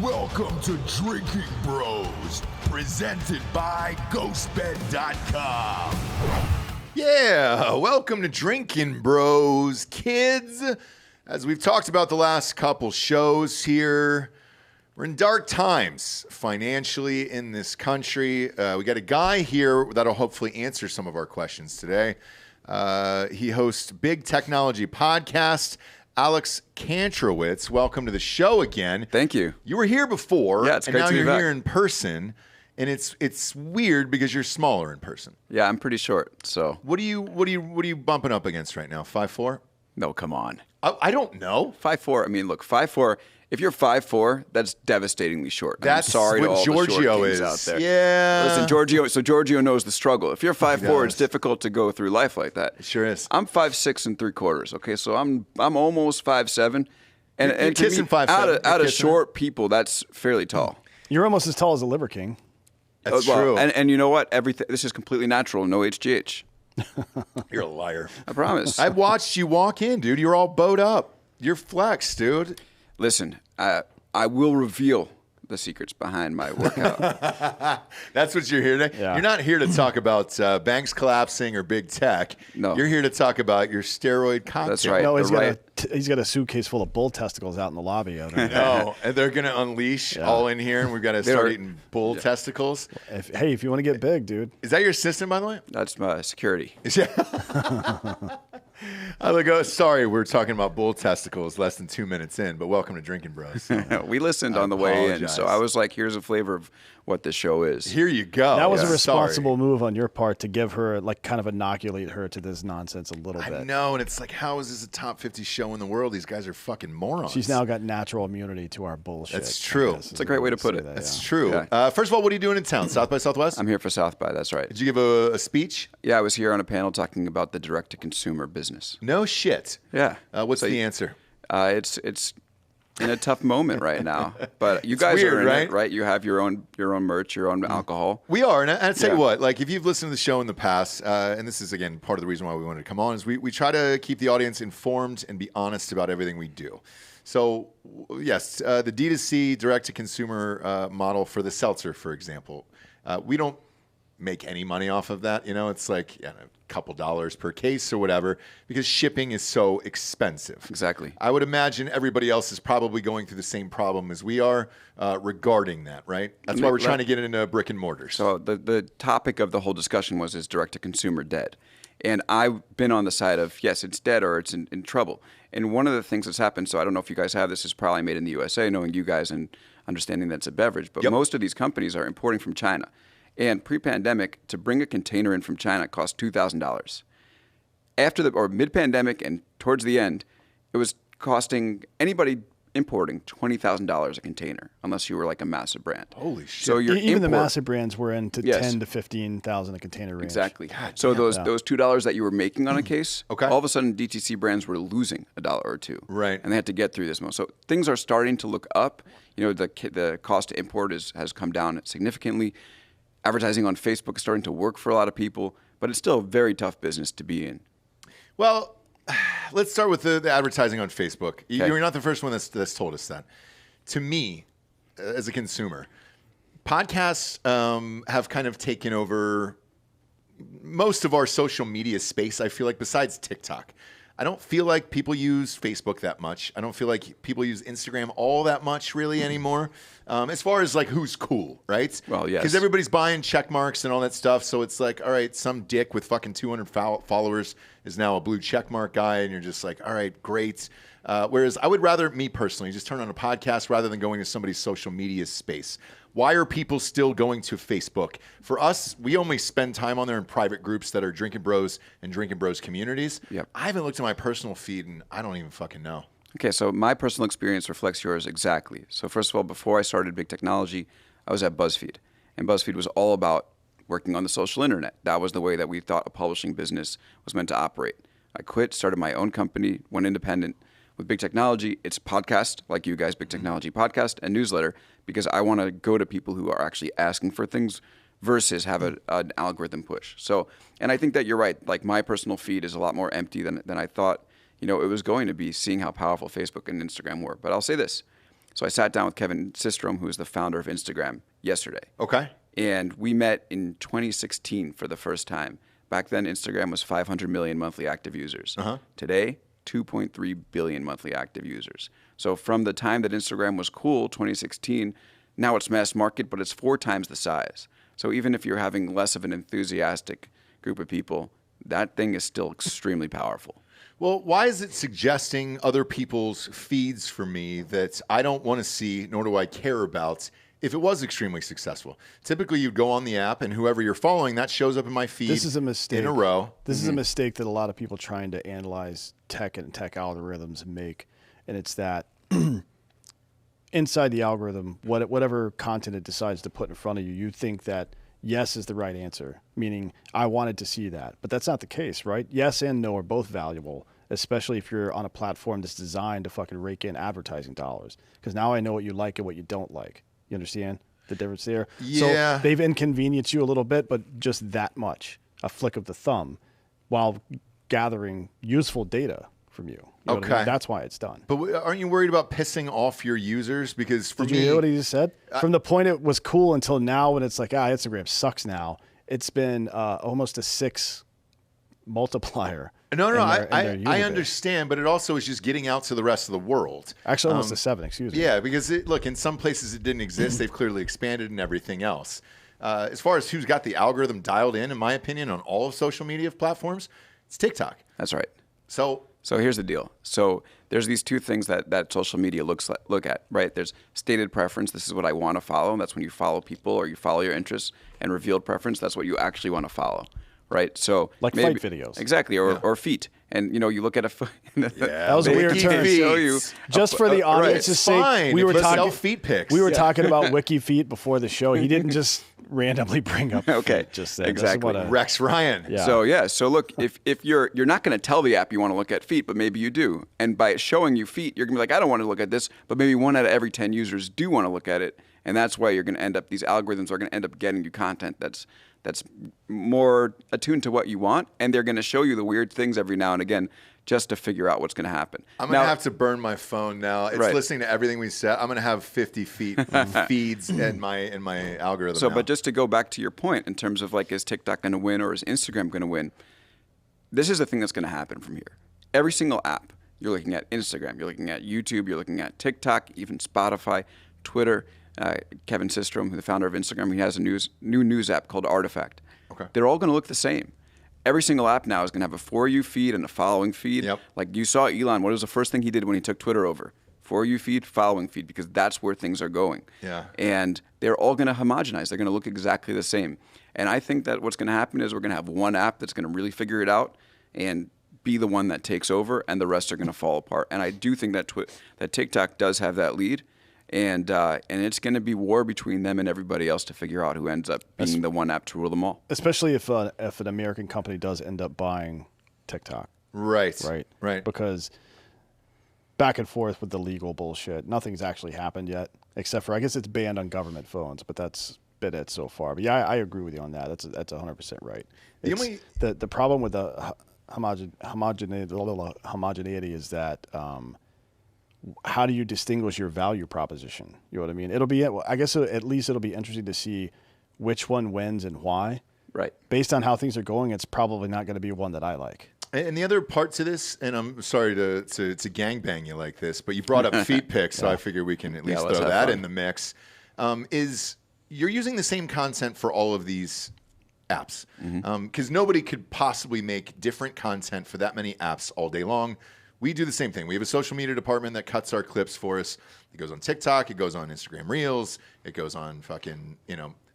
Welcome to Drinking Bros, presented by GhostBed.com. Yeah, welcome to Drinkin' Bros, kids. As we've talked about the last couple shows here, we're in dark times financially in this country. We got a guy here that'll hopefully answer some of our questions today. He hosts Big Technology Podcast. Alex Kantrowitz, welcome to the show again. Thank you. You were here before, yeah, it's and great now to be you're back. here in person, and it's weird because you're smaller in person. Yeah, I'm pretty short. So What are you bumping up against right now? 5'4"? no, come on. I don't know. 5'4". I mean, look, 5'4". If you're 5'4", that's devastatingly short. That's I'm sorry to what all Giorgio the short is kings out there. Yeah. Listen, Giorgio knows the struggle. If you're 5'4", does. it's difficult to go through life like that. It sure is. I'm 5'6" 3/4". Okay, so I'm almost 5'7". And You're to me, kissing 5'7". out You're of kissing short people, that's fairly tall. You're almost as tall as the Liver King. That's Well, true. And you know what? This is completely natural. No HGH. You're a liar. I promise. I watched you walk in, dude. You're all bowed up. You're flexed, dude. Listen, I will reveal the secrets behind my workout. That's what you're here today. Yeah. You're not here to talk about banks collapsing or big tech. No. You're here to talk about your steroid cocktail. That's right. No, the he's got a suitcase full of bull testicles out in the lobby. Out there. No, and they're going to unleash all in here, and we've got to start eating bull testicles. If you want to get big, dude. Is that your assistant, by the way? That's my security. Sorry, we're talking about bull testicles less than 2 minutes in, but welcome to Drinking Bros. We listened on the way in, apologize. so I was like, here's a flavor of what this show is. Here you go. That was Yeah. a responsible Sorry. move on your part to give her, like, kind of inoculate her to this nonsense a little I bit. know, and it's like, how is this a top 50 show in the world? These guys are fucking morons. She's now got natural immunity to our bullshit. That's true. I guess It's is a great what way to we'll put say it. that, That's yeah. true. Yeah. First of all, what are you doing in town? South by Southwest? I'm here for South by, that's right. Did you give a speech? Yeah, I was here on a panel talking about the direct-to-consumer business. No shit. Yeah. What's So the answer? It's in a tough moment right now, but you guys weird, are in right? it, right? You have your own merch, your own alcohol. We are, and I'd say Yeah. what, like if you've listened to the show in the past, and this is again part of the reason why we wanted to come on, is we try to keep the audience informed and be honest about everything we do. So yes, the D2C direct-to-consumer model for the seltzer, for example, we don't make any money off of that. You know, it's like a couple dollars per case or whatever, because shipping is so expensive. Exactly. I would imagine everybody else is probably going through the same problem as we are regarding that, right? That's why we're trying to get into brick and mortars. So the topic of the whole discussion was, is direct-to-consumer dead? And I've been on the side of, yes, it's dead or it's in trouble. And one of the things that's happened, so I don't know if you guys have this, is probably made in the USA, knowing you guys and understanding that it's a beverage, but most of these companies are importing from China. And pre-pandemic, to bring a container in from China cost $2,000. Mid-pandemic and towards the end, it was costing anybody importing $20,000 a container, unless you were like a massive brand. Holy shit. So your Even the import- massive brands were into Yes. 10 to 15,000 a container range. Exactly. So those $2 that you were making on a case, Okay. all of a sudden DTC brands were losing $1 or $2. Right. And they had to get through this moment. So things are starting to look up. You know, the cost to import has come down significantly. Advertising on Facebook is starting to work for a lot of people, but it's still a very tough business to be in. Well, let's start with the advertising on Facebook. Okay. You're not the first one that's told us that. To me, as a consumer, podcasts have kind of taken over most of our social media space, I feel like, besides TikTok. I don't feel like people use Facebook that much. I don't feel like people use Instagram all that much really anymore. As far as like who's cool, right? Well, yes. Because everybody's buying check marks and all that stuff. So it's like, all right, some dick with fucking 200 followers is now a blue check mark guy. And you're just like, all right, great. Whereas I would rather, me personally, just turn on a podcast rather than going to somebody's social media space. Why are people still going to Facebook? For us, we only spend time on there in private groups that are Drinkin' Bros and Drinkin' Bros communities. Yep. I haven't looked at my personal feed and I don't even fucking know. Okay, so my personal experience reflects yours exactly. So first of all, before I started Big Technology, I was at BuzzFeed. And BuzzFeed was all about working on the social internet. That was the way that we thought a publishing business was meant to operate. I quit, started my own company, went independent. With Big Technology, it's podcast, like you guys, Big Technology Podcast, and newsletter, because I want to go to people who are actually asking for things versus have an algorithm push. So, and I think that you're right. Like my personal feed is a lot more empty than I thought, it was going to be, seeing how powerful Facebook and Instagram were. But I'll say this. So I sat down with Kevin Systrom, who is the founder of Instagram, yesterday. Okay. And we met in 2016 for the first time. Back then, Instagram was 500 million monthly active users. Today, 2.3 billion monthly active users. So from the time that Instagram was cool, 2016, now it's mass market, but it's 4 times the size. So even if you're having less of an enthusiastic group of people, that thing is still extremely powerful. Well, why is it suggesting other people's feeds for me that I don't want to see, nor do I care about, if it was extremely successful? Typically, you'd go on the app, and whoever you're following, that shows up in my feed. This is a mistake. In a row. This is a mistake that a lot of people trying to analyze tech and tech algorithms make, and it's that inside the algorithm, whatever content it decides to put in front of you, you think that yes is the right answer, meaning I wanted to see that. But that's not the case, right? Yes and no are both valuable, especially if you're on a platform that's designed to fucking rake in advertising dollars. Because now I know what you like and what you don't like. You understand the difference there? Yeah. So they've inconvenienced you a little bit, but just that much, a flick of the thumb, while gathering useful data from you. You know what I mean? That's why it's done. But aren't you worried about pissing off your users? Because for Did me, you hear what he just said? From the point it was cool until now, when it's like, Instagram sucks now. It's been almost a 6 multiplier. No, in their I user base. understand, but it also is just getting out to the rest of the world. Actually, almost a 7. Excuse me. Yeah, because look, in some places it didn't exist. They've clearly expanded and everything else. As far as who's got the algorithm dialed in my opinion, on all of social media platforms, it's TikTok. That's right. So here's the deal. So there's these 2 things that social media look at, right? There's stated preference. This is what I want to follow. That's when you follow people or you follow your interests. And revealed preference. That's what you actually want to follow, right? So like fight videos. Exactly, or feet. And you look at a foot. That was a weird term. Show you just for the audience's sake, we were talking feet pics. We were talking about Wiki Feet before the show. He didn't just randomly bring up feet, just said exactly. Rex Ryan. Yeah. So look, if you're not going to tell the app you want to look at feet, but maybe you do, and by showing you feet, you're going to be like, I don't want to look at this, but maybe 1 out of every 10 users do want to look at it, and that's why you're going to end up. These algorithms are going to end up getting you content that's more attuned to what you want, and they're going to show you the weird things every now and again just to figure out what's going to happen. I'm going to have to burn my phone now. It's listening to everything we said. I'm going to have 50 feeds in my algorithm So, now. but just to go back to your point in terms of like, is TikTok going to win or is Instagram going to win? This is the thing that's going to happen from here. Every single app, you're looking at Instagram, you're looking at YouTube, you're looking at TikTok, even Spotify, Twitter. Kevin Systrom, the founder of Instagram, he has a new news app called Artifact. Okay. They're all going to look the same. Every single app now is going to have a For You feed and a following feed. Yep. Like you saw Elon, what was the first thing he did when he took Twitter over? For You feed, following feed, because that's where things are going. Yeah. And they're all going to homogenize. They're going to look exactly the same. And I think that what's going to happen is we're going to have one app that's going to really figure it out and be the one that takes over, and the rest are going to fall apart. And I do think that that TikTok does have that lead. And it's going to be war between them and everybody else to figure out who ends up being the one app to rule them all. Especially if an American company does end up buying TikTok. Right. Because back and forth with the legal bullshit, nothing's actually happened yet, except for, I guess it's banned on government phones, but that's been it so far. But yeah, I agree with you on that. That's 100% right. The problem with the homogeneity is that how do you distinguish your value proposition? You know what I mean? I guess at least it'll be interesting to see which one wins and why. Right. Based on how things are going, it's probably not going to be one that I like. And the other part to this, and I'm sorry to gangbang you like this, but you brought up feet pics, so I figure we can at least throw that in the mix, is you're using the same content for all of these apps. Because nobody could possibly make different content for that many apps all day long. We do the same thing. We have a social media department that cuts our clips for us. It goes on TikTok. It goes on Instagram Reels. It goes on fucking,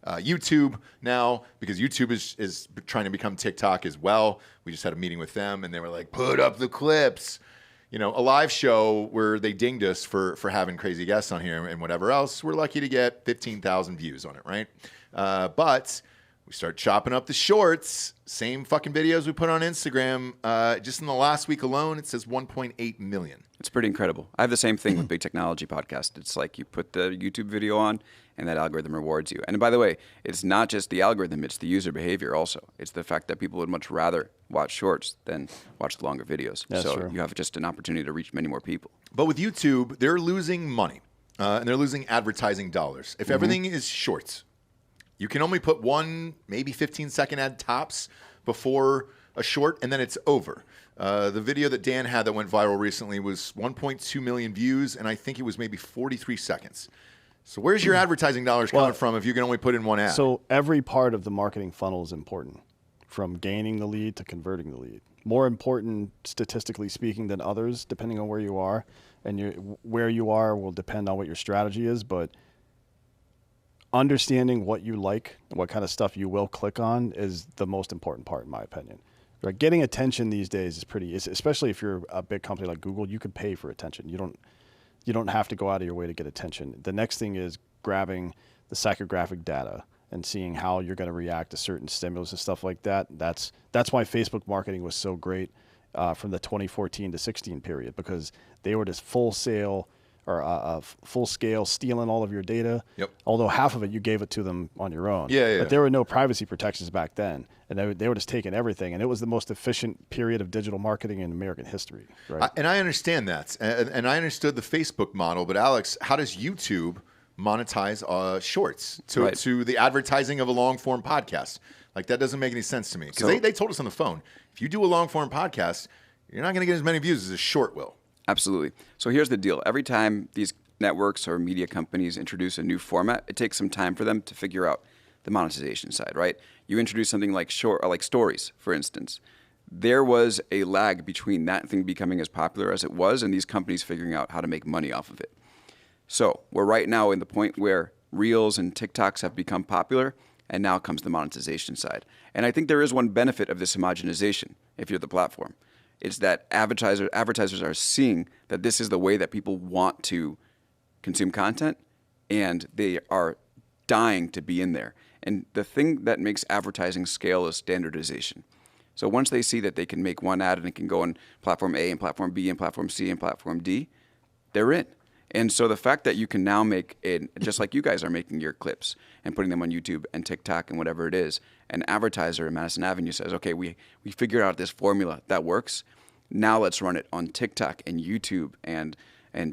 YouTube now, because YouTube is trying to become TikTok as well. We just had a meeting with them, and they were like, put up the clips. A live show where they dinged us for having crazy guests on here and whatever else. We're lucky to get 15,000 views on it, right? But we start chopping up the shorts, same fucking videos we put on Instagram. Just in the last week alone, it says 1.8 million. It's pretty incredible. I have the same thing with Big Technology Podcast. It's like you put the YouTube video on, and that algorithm rewards you. And by the way, it's not just the algorithm, it's the user behavior also. It's the fact that people would much rather watch shorts than watch the longer videos. That's true. You have just an opportunity to reach many more people. But with YouTube, they're losing money. and they're losing advertising dollars. If everything is shorts, you can only put one, maybe 15-second ad tops before a short, and then it's over. The video that Dan had that went viral recently was 1.2 million views, and I think it was maybe 43 seconds. So where's your advertising dollars coming from if you can only put in one ad? So every part of the marketing funnel is important, from gaining the lead to converting the lead. More important, statistically speaking, than others, depending on where you are. And where you are will depend on what your strategy is, but understanding what you like and what kind of stuff you will click on is the most important part, in my opinion. Right? Getting attention these days is pretty, especially if you're a big company like Google, you can pay for attention. You don't have to go out of your way to get attention. The next thing is grabbing the psychographic data and seeing how you're going to react to certain stimulus and stuff like that. That's why Facebook marketing was so great from the 2014 to 16 period, because they were just full scale stealing all of your data. Yep. Although half of it you gave it to them on your own. Yeah. But there were no privacy protections back then, and they were just taking everything. And it was the most efficient period of digital marketing in American history. Right. And I understand that, and I understood the Facebook model. But Alex, how does YouTube monetize shorts to the advertising of a long form podcast? Like, that doesn't make any sense to me, because they told us on the phone, if you do a long form podcast, you're not going to get as many views as a short will. Absolutely. So here's the deal. Every time these networks or media companies introduce a new format, it takes some time for them to figure out the monetization side, right? You introduce something like stories, for instance. There was a lag between that thing becoming as popular as it was and these companies figuring out how to make money off of it. So we're right now in the point where Reels and TikToks have become popular, and now comes the monetization side. And I think there is one benefit of this homogenization, if you're the platform. It's that advertisers are seeing that this is the way that people want to consume content, and they are dying to be in there. And the thing that makes advertising scale is standardization. So once they see that they can make one ad and it can go on platform A and platform B and platform C and platform D, they're in. And so the fact that you can now make it, just like you guys are making your clips and putting them on YouTube and TikTok and whatever it is, an advertiser in Madison Avenue says, okay, we figured out this formula that works. Now let's run it on TikTok and YouTube and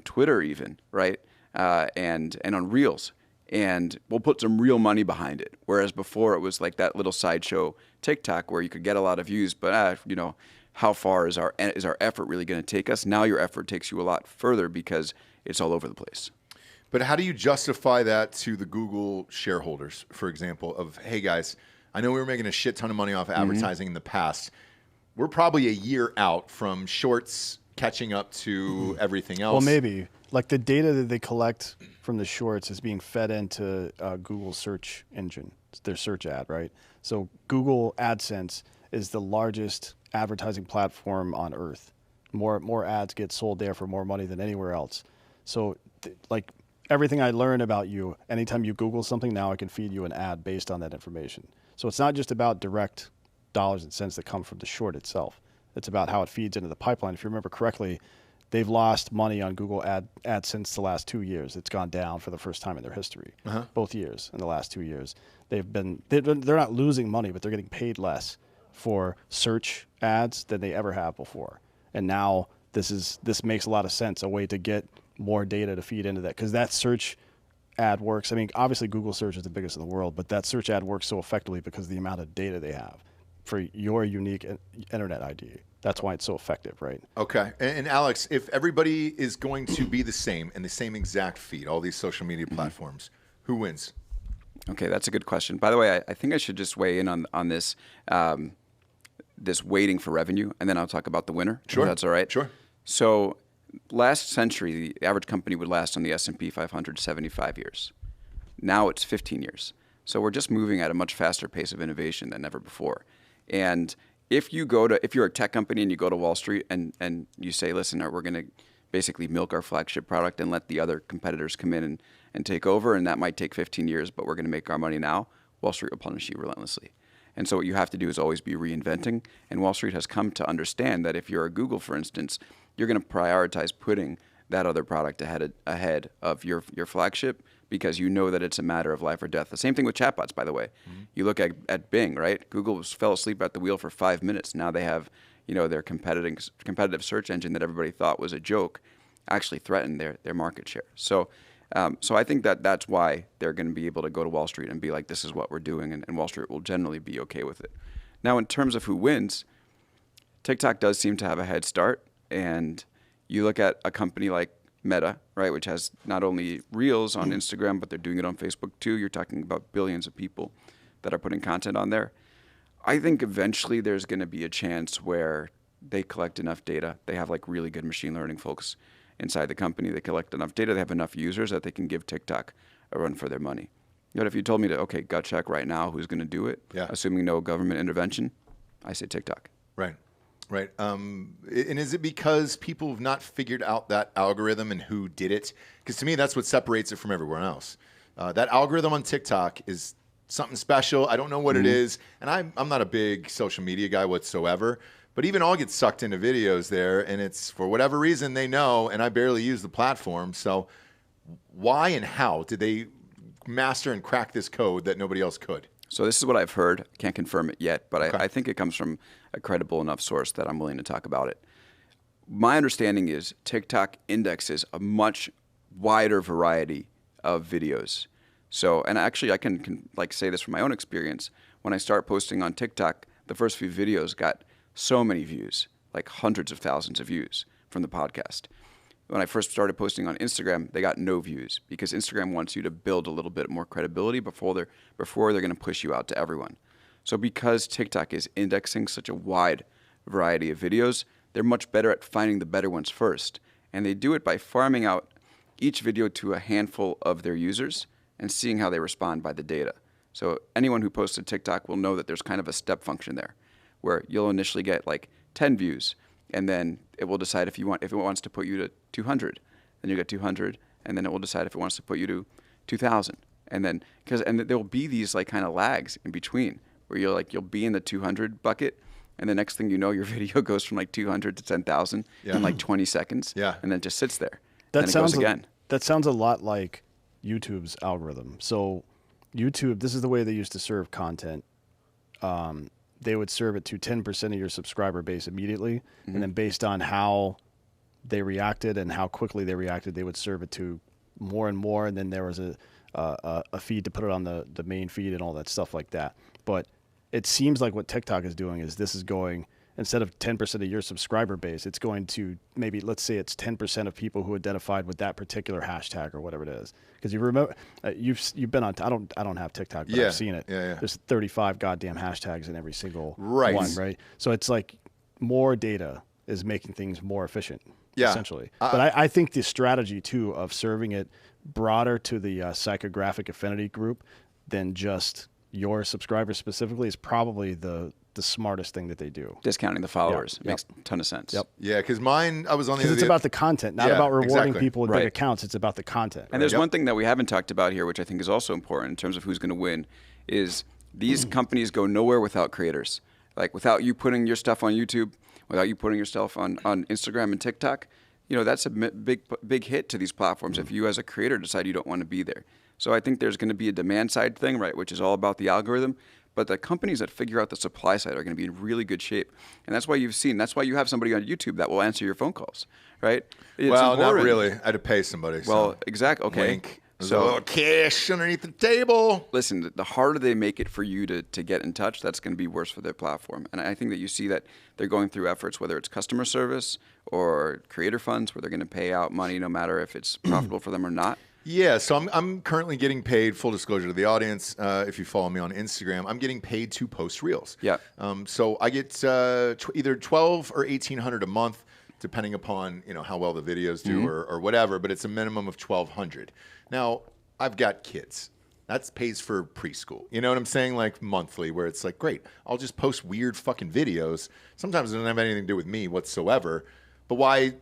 Twitter even, right? And on Reels. And we'll put some real money behind it. Whereas before it was like that little sideshow TikTok where you could get a lot of views, but how far is our effort really going to take us? Now your effort takes you a lot further because it's all over the place. But how do you justify that to the Google shareholders, for example, of, hey guys, I know we were making a shit ton of money off advertising in the past. We're probably a year out from shorts catching up to everything else. Well, maybe. Like the data that they collect from the shorts is being fed into Google search engine, their search ad, right? So Google AdSense is the largest advertising platform on earth. More ads get sold there for more money than anywhere else. So like everything I learn about you, anytime you Google something, now I can feed you an ad based on that information. So it's not just about direct dollars and cents that come from the short itself. It's about how it feeds into the pipeline. If you remember correctly, they've lost money on Google AdSense the last 2 years. It's gone down for the first time in their history. Both years in the last 2 years. They're not losing money, but they're getting paid less for search ads than they ever have before. And now this makes a lot of sense, a way to get more data to feed into that, because that search ad works. I mean, obviously Google search is the biggest in the world, but that search ad works so effectively because of the amount of data they have for your unique internet ID. That's why it's so effective, right? Okay. And Alex, if everybody is going to be the same and the same exact feed, all these social media platforms, who wins? Okay, that's a good question. By the way, I think I should just weigh in on this this waiting for revenue, and then I'll talk about the winner. Sure. If that's all right. Sure. So last century, the average company would last on the S&P 500 75 years. Now it's 15 years. So we're just moving at a much faster pace of innovation than ever before. And if you're a tech company and you go to Wall Street and you say, listen, we're going to basically milk our flagship product and let the other competitors come in and take over, and that might take 15 years, but we're going to make our money now, Wall Street will punish you relentlessly. And so what you have to do is always be reinventing. And Wall Street has come to understand that if you're a Google, for instance, you're going to prioritize putting that other product ahead of your flagship, because you know that it's a matter of life or death. The same thing with chatbots, by the way. You look at Bing, right? Google fell asleep at the wheel for 5 minutes. Now they have, their competitive search engine that everybody thought was a joke actually threatened their market share. So So I think that that's why they're going to be able to go to Wall Street and be like, this is what we're doing, and Wall Street will generally be okay with it. Now, in terms of who wins, TikTok does seem to have a head start, and you look at a company like Meta, right, which has not only Reels on Instagram, but they're doing it on Facebook too. You're talking about billions of people that are putting content on there. I think eventually there's going to be a chance where they collect enough data. They have like really good machine learning folks inside the company. They collect enough data. They have enough users that they can give TikTok a run for their money. But if you told me to, okay, gut check right now, who's going to do it, assuming no government intervention, I say TikTok. Right. Right. And is it because people have not figured out that algorithm and who did it? Because to me, that's what separates it from everyone else. That algorithm on TikTok is something special. I don't know what it is. And I'm not a big social media guy whatsoever. But even I'll get sucked into videos there, and it's for whatever reason they know, and I barely use the platform. So why and how did they master and crack this code that nobody else could? So this is what I've heard. Can't confirm it yet, but I think it comes from a credible enough source that I'm willing to talk about it. My understanding is TikTok indexes a much wider variety of videos. So, and actually I can like say this from my own experience. When I start posting on TikTok, the first few videos got so many views, like hundreds of thousands of views from the podcast. When I first started posting on Instagram, they got no views because Instagram wants you to build a little bit more credibility before they're going to push you out to everyone. So because TikTok is indexing such a wide variety of videos, they're much better at finding the better ones first. And they do it by farming out each video to a handful of their users and seeing how they respond by the data. So anyone who posts to TikTok will know that there's kind of a step function there where you'll initially get like 10 views, and then it will decide if it wants to put you to 200, then you get 200, and then it will decide if it wants to put you to 2,000, and then there will be these like kind of lags in between where you'll be in the 200 bucket, and the next thing you know, your video goes from like 200 to 10,000 in like 20 seconds, and then just sits there. That sounds again. That sounds a lot like YouTube's algorithm. So YouTube, this is the way they used to serve content. They would serve it to 10% of your subscriber base immediately. And then based on how they reacted and how quickly they reacted, they would serve it to more and more. And then there was a feed to put it on the main feed and all that stuff like that. But it seems like what TikTok is doing is this is going, instead of 10% of your subscriber base, it's going to maybe, let's say it's 10% of people who identified with that particular hashtag or whatever it is. Because you remember, you've been on, I don't have TikTok, but I've seen it. There's 35 goddamn hashtags in every single one, right? So it's like more data is making things more efficient, essentially. But I think the strategy, too, of serving it broader to the psychographic affinity group than just your subscribers specifically is probably the smartest thing that they do. Discounting the followers makes a ton of sense. Yeah, because mine, I was on the other. It's about the content, not about rewarding people with big accounts. It's about the content. And there's one thing that we haven't talked about here, which I think is also important in terms of who's going to win, is these companies go nowhere without creators. Like without you putting your stuff on YouTube, without you putting your stuff on Instagram and TikTok, that's a big hit to these platforms if you as a creator decide you don't want to be there. So I think there's going to be a demand side thing, right, which is all about the algorithm. But the companies that figure out the supply side are going to be in really good shape. And that's why you have somebody on YouTube that will answer your phone calls, right? Well, not really. I had to pay somebody. Well, exactly. Okay. Wink. There's a little cash underneath the table. Listen, the harder they make it for you to get in touch, that's going to be worse for their platform. And I think that you see that they're going through efforts, whether it's customer service or creator funds, where they're going to pay out money no matter if it's profitable for them or not. Yeah, so I'm currently getting paid, full disclosure to the audience, if you follow me on Instagram, I'm getting paid to post reels. Yeah. So I get either $1,200 or $1,800 a month, depending upon how well the videos do or whatever, but it's a minimum of $1,200. Now, I've got kids. That pays for preschool. You know what I'm saying? Like monthly, where it's like, great, I'll just post weird fucking videos. Sometimes it doesn't have anything to do with me whatsoever, but why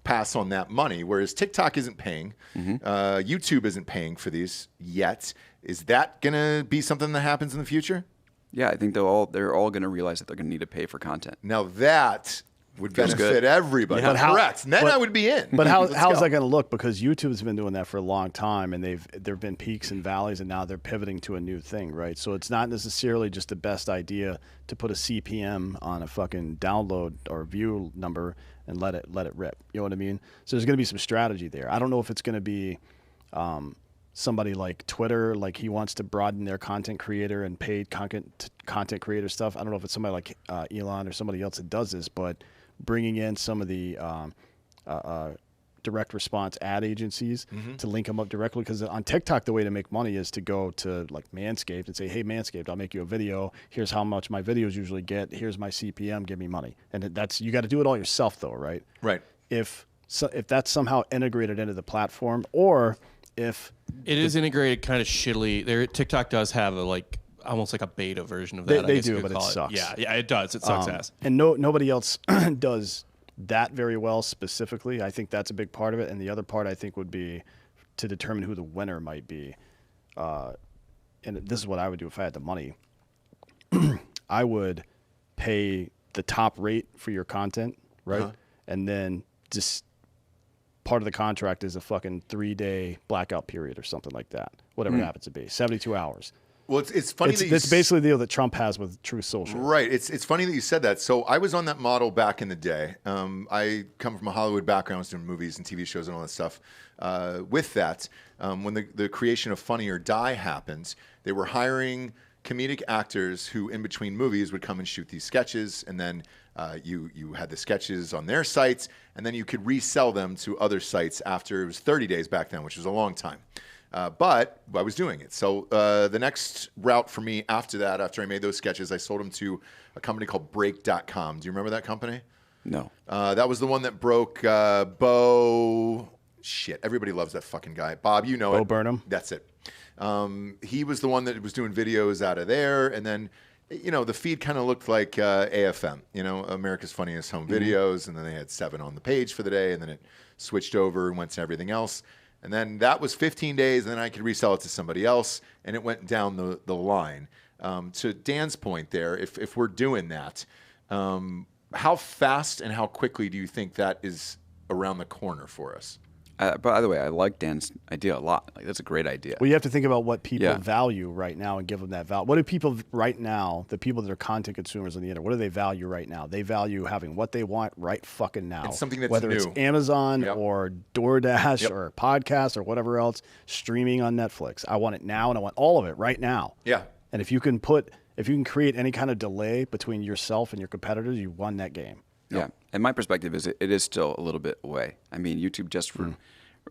pass on that money? Whereas TikTok isn't paying, YouTube isn't paying for these yet. Is that going to be something that happens in the future? Yeah, I think they're all going to realize that they're going to need to pay for content. Now that would benefit everybody. Yeah. Correct. And then I would be in. But how's that going to look? Because YouTube's been doing that for a long time, and there have been peaks and valleys, and now they're pivoting to a new thing, right? So it's not necessarily just the best idea to put a CPM on a fucking download or view number and let it rip. You know what I mean? So there's going to be some strategy there. I don't know if it's going to be Somebody like Twitter, like he wants to broaden their content creator and paid content creator stuff. I don't know if it's somebody like Elon or somebody else that does this, but bringing in some of the direct response ad agencies to link them up directly. Because on TikTok, the way to make money is to go to like Manscaped and say, hey, Manscaped, I'll make you a video. Here's how much my videos usually get. Here's my CPM. Give me money. And that's, you got to do it all yourself though, right? Right. If that's somehow integrated into the platform, or if it is integrated kind of shittily. TikTok does have almost like a beta version of that. They do, but it sucks. Yeah, it does. It sucks ass. And nobody else does that very well specifically. I think that's a big part of it. And the other part I think would be to determine who the winner might be. And this is what I would do if I had the money. I would pay the top rate for your content, right? Uh-huh. And then just part of the contract is a fucking 3-day blackout period or something like that. Whatever it happens to be. 72 hours. Well, it's funny that it's basically the deal that Trump has with Truth Social. Right. It's funny that you said that. So I was on that model back in the day. I come from a Hollywood background. I was doing movies and TV shows and all that stuff. With that, when the creation of Funny or Die happened, they were hiring comedic actors who, in between movies, would come and shoot these sketches, and then you had the sketches on their sites, and then you could resell them to other sites after. It was 30 days back then, which was a long time. But I was doing it. So the next route for me after that, after I made those sketches, I sold them to a company called Break.com. Do you remember that company? No. That was the one that broke Bo. Shit, everybody loves that fucking guy. Bob, you know Bo it. Burnham. That's it. He was the one that was doing videos out of there, and then, the feed kind of looked like AFM, America's Funniest Home Videos, and then they had 7 on the page for the day, and then it switched over and went to everything else. And then that was 15 days, and then I could resell it to somebody else, and it went down the line. To Dan's point there, if we're doing that, how fast and how quickly do you think that is around the corner for us? By the way, I like Dan's idea a lot. That's a great idea. Well, you have to think about what people value right now and give them that value. What do people right now, the people that are content consumers on the internet, what do they value right now? They value having what they want right fucking now. And something that's whether new. It's Amazon or DoorDash or podcast or whatever else, streaming on Netflix. I want it now, and I want all of it right now. Yeah. And if you can create any kind of delay between yourself and your competitors, you won that game. Yeah, and my perspective is it is still a little bit away. I mean, YouTube just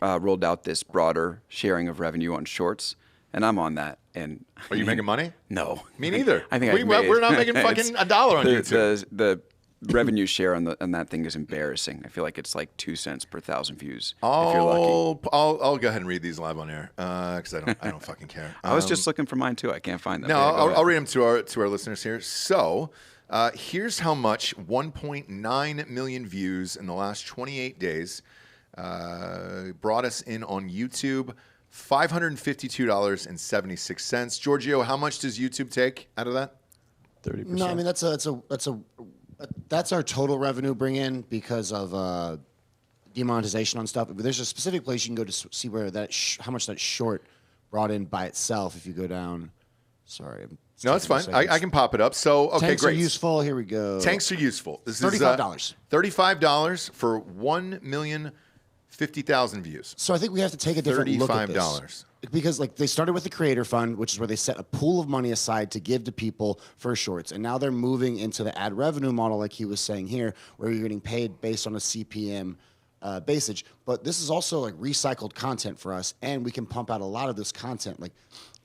rolled out this broader sharing of revenue on Shorts, and I'm on that. And are you making money? No, me neither. I think we're not making fucking $1 on YouTube. The revenue share on that thing is embarrassing. I feel like it's like 2 cents per 1,000 views. If you're lucky. I'll go ahead and read these live on air because I don't fucking care. I was just looking for mine too. I can't find them. No, I'll read them to our listeners here. So. Here's how much 1.9 million views in the last 28 days brought us in on YouTube. $552.76. Giorgio, how much does YouTube take out of that? 30%. No, I mean that's our total revenue bring in because of demonetization on stuff. But there's a specific place you can go to see where how much that short brought in by itself. If you go down, sorry. No, it's fine. I can pop it up. So, okay, Tanks great. Are useful. Here we go. Tanks are useful. This $35. is $35 for 1,050,000 views. So I think we have to take a different look at this. $35. Because they started with the Creator Fund, which is where they set a pool of money aside to give to people for shorts. And now they're moving into the ad revenue model, like he was saying here, where you're getting paid based on a CPM basis. But this is also recycled content for us, and we can pump out a lot of this content.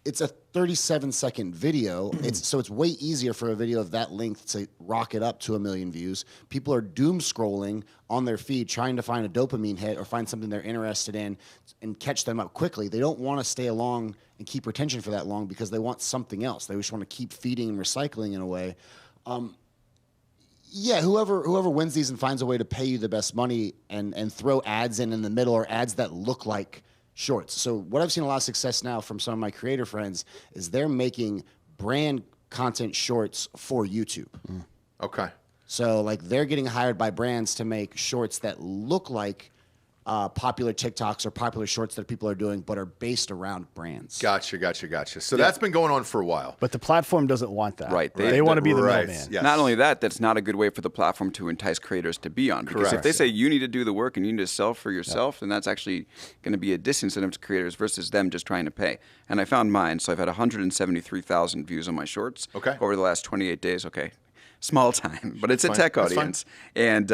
It's a 37-second video. So it's way easier for a video of that length to rocket up to 1 million views. People are doom scrolling on their feed trying to find a dopamine hit or find something they're interested in and catch them up quickly. They don't want to stay along and keep retention for that long because they want something else. They just want to keep feeding and recycling in a way. Whoever wins these and finds a way to pay you the best money and throw ads in the middle or ads that look like shorts. So what I've seen a lot of success now from some of my creator friends is they're making brand content shorts for YouTube. Okay. So they're getting hired by brands to make shorts that look like popular TikToks or popular shorts that people are doing, but are based around brands. Gotcha. So that's been going on for a while. But the platform doesn't want that. Right. They want to be the Right. middleman. Yes. Not only that, that's not a good way for the platform to entice creators to be on. Because if Correct. they say you need to do the work and you need to sell for yourself, then that's actually going to be a disincentive to creators versus them just trying to pay. And I found mine. So I've had 173,000 views on my shorts over the last 28 days. Okay. Small time, but it's a tech That's fine. audience. And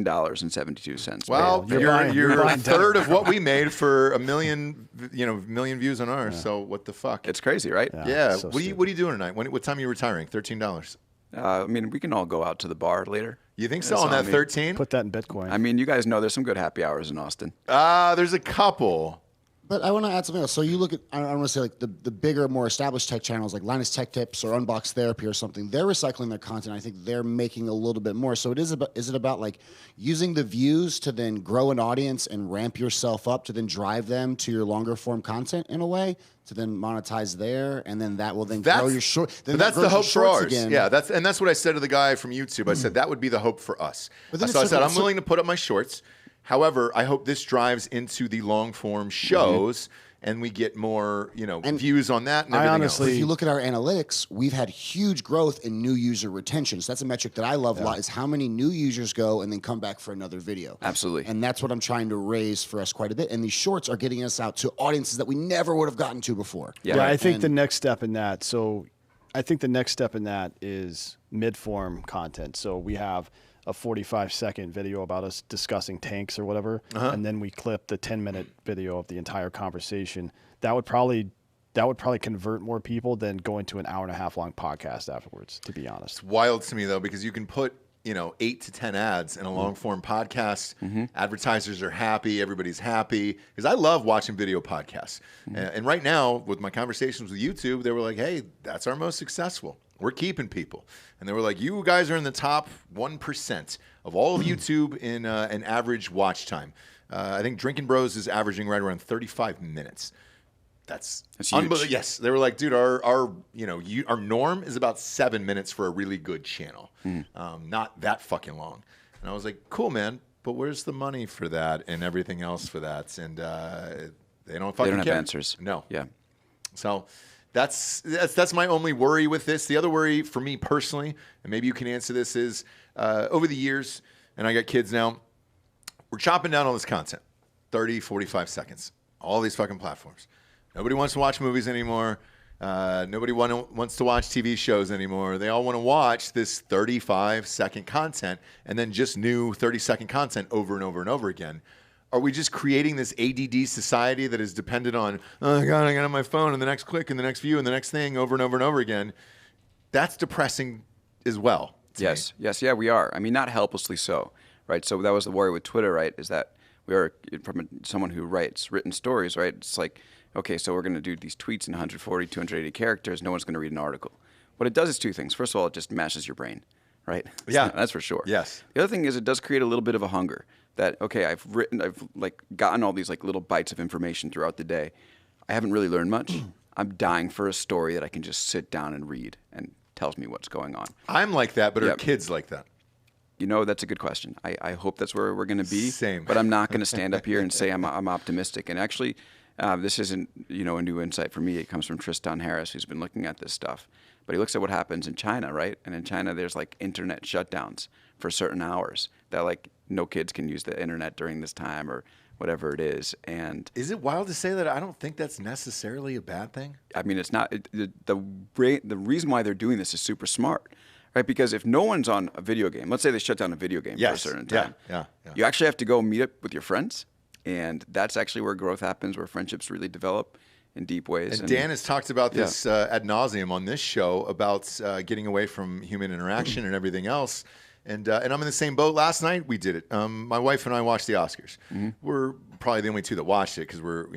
$13.72. Well, You're you're buying a third of what we made for a million views on ours. So what the fuck? It's crazy, right? Yeah. so What are you doing tonight? What time are you retiring? $13. I mean, we can all go out to the bar later. You think so That's on that me. 13? Put that in Bitcoin. I mean, you guys know there's some good happy hours in Austin. There's a couple. But I want to add something else. So you look at, I don't want to say like the bigger, more established tech channels like Linus Tech Tips or Unbox Therapy or something. They're recycling their content. I think they're making a little bit more. So is it about like using the views to then grow an audience and ramp yourself up to then drive them to your longer form content in a way to then monetize there, and then that will then grow your short. Then But that's that the grows your hope for shorts ours. again. Yeah, that's what I said to the guy from YouTube. I said that would be the hope for us. But then So I it's said like- I'm willing to put up my shorts. However, I hope this drives into the long form shows. And we get more, views on that and I everything honestly- If you look at our analytics, we've had huge growth in new user retention. So that's a metric that I love a lot, is how many new users go and then come back for another video. Absolutely. And that's what I'm trying to raise for us quite a bit. And these shorts are getting us out to audiences that we never would have gotten to before. Yeah. I think And- the next step in that. So, I think the next step in that is mid-form content. So we have a 45-second video about us discussing tanks or whatever, and then we clip the 10-minute video of the entire conversation. That would probably convert more people than going to an hour and a half long podcast afterwards, to be honest. Wild to me though, because you can put 8 to 10 ads in a long form podcast. Advertisers are happy, everybody's happy, because I love watching video podcasts. And right now, with my conversations with YouTube, they were like, "Hey, that's our most successful. We're keeping people." And they were like, "You guys are in the top 1% of all of YouTube in an average watch time." I think Drinkin Bros is averaging right around 35 minutes. That's huge. unbelievable. Yes, they were like, dude, our norm is about 7 minutes for a really good channel, not that fucking long. And I was like, cool, man, but where's the money for that and everything else for that? And they don't fucking have care. answers. No. Yeah. So that's my only worry with this. The other worry for me personally, and maybe you can answer this, is over the years, and I got kids now, we're chopping down all this content, 30, 45 seconds, all these fucking platforms. Nobody wants to watch movies anymore. Nobody wants to watch TV shows anymore. They all want to watch this 35-second content and then just new 30-second content over and over and over again. Are we just creating this ADD society that is dependent on, oh my God, I got on my phone and the next click and the next view and the next thing over and over and over again? That's depressing as well. Yes, yeah, we are. I mean, not helplessly so, right? So that was the worry with Twitter, right? Is that we are from someone who writes written stories, right? It's like, okay, so we're going to do these tweets in 140, 280 characters. No one's going to read an article. What it does is two things. First of all, it just mashes your brain, right? Yeah. That's for sure. Yes. The other thing is it does create a little bit of a hunger that, okay, I've like gotten all these like little bites of information throughout the day. I haven't really learned much. I'm dying for a story that I can just sit down and read and tells me what's going on. I'm like that, but are Yep. kids like that? That's a good question. I hope that's where we're going to be. Same. But I'm not going to stand up here and say I'm optimistic. And actually, this isn't a new insight for me. It comes from Tristan Harris, who's been looking at this stuff. But he looks at what happens in China, right? And in China, there's like internet shutdowns for certain hours that like no kids can use the internet during this time or whatever it is. And Is it wild to say that? I don't think that's necessarily a bad thing. I mean, it's not the reason why they're doing this is super smart, right? Because if no one's on a video game, let's say they shut down a video game Yes. for a certain Yeah, time, yeah. you actually have to go meet up with your friends, and that's actually where growth happens, where friendships really develop in deep ways. And Dan has talked about this ad nauseum on this show about getting away from human interaction and everything else. And I'm in the same boat. Last night we did it. My wife and I watched the Oscars. We're probably the only two that watched it because we're,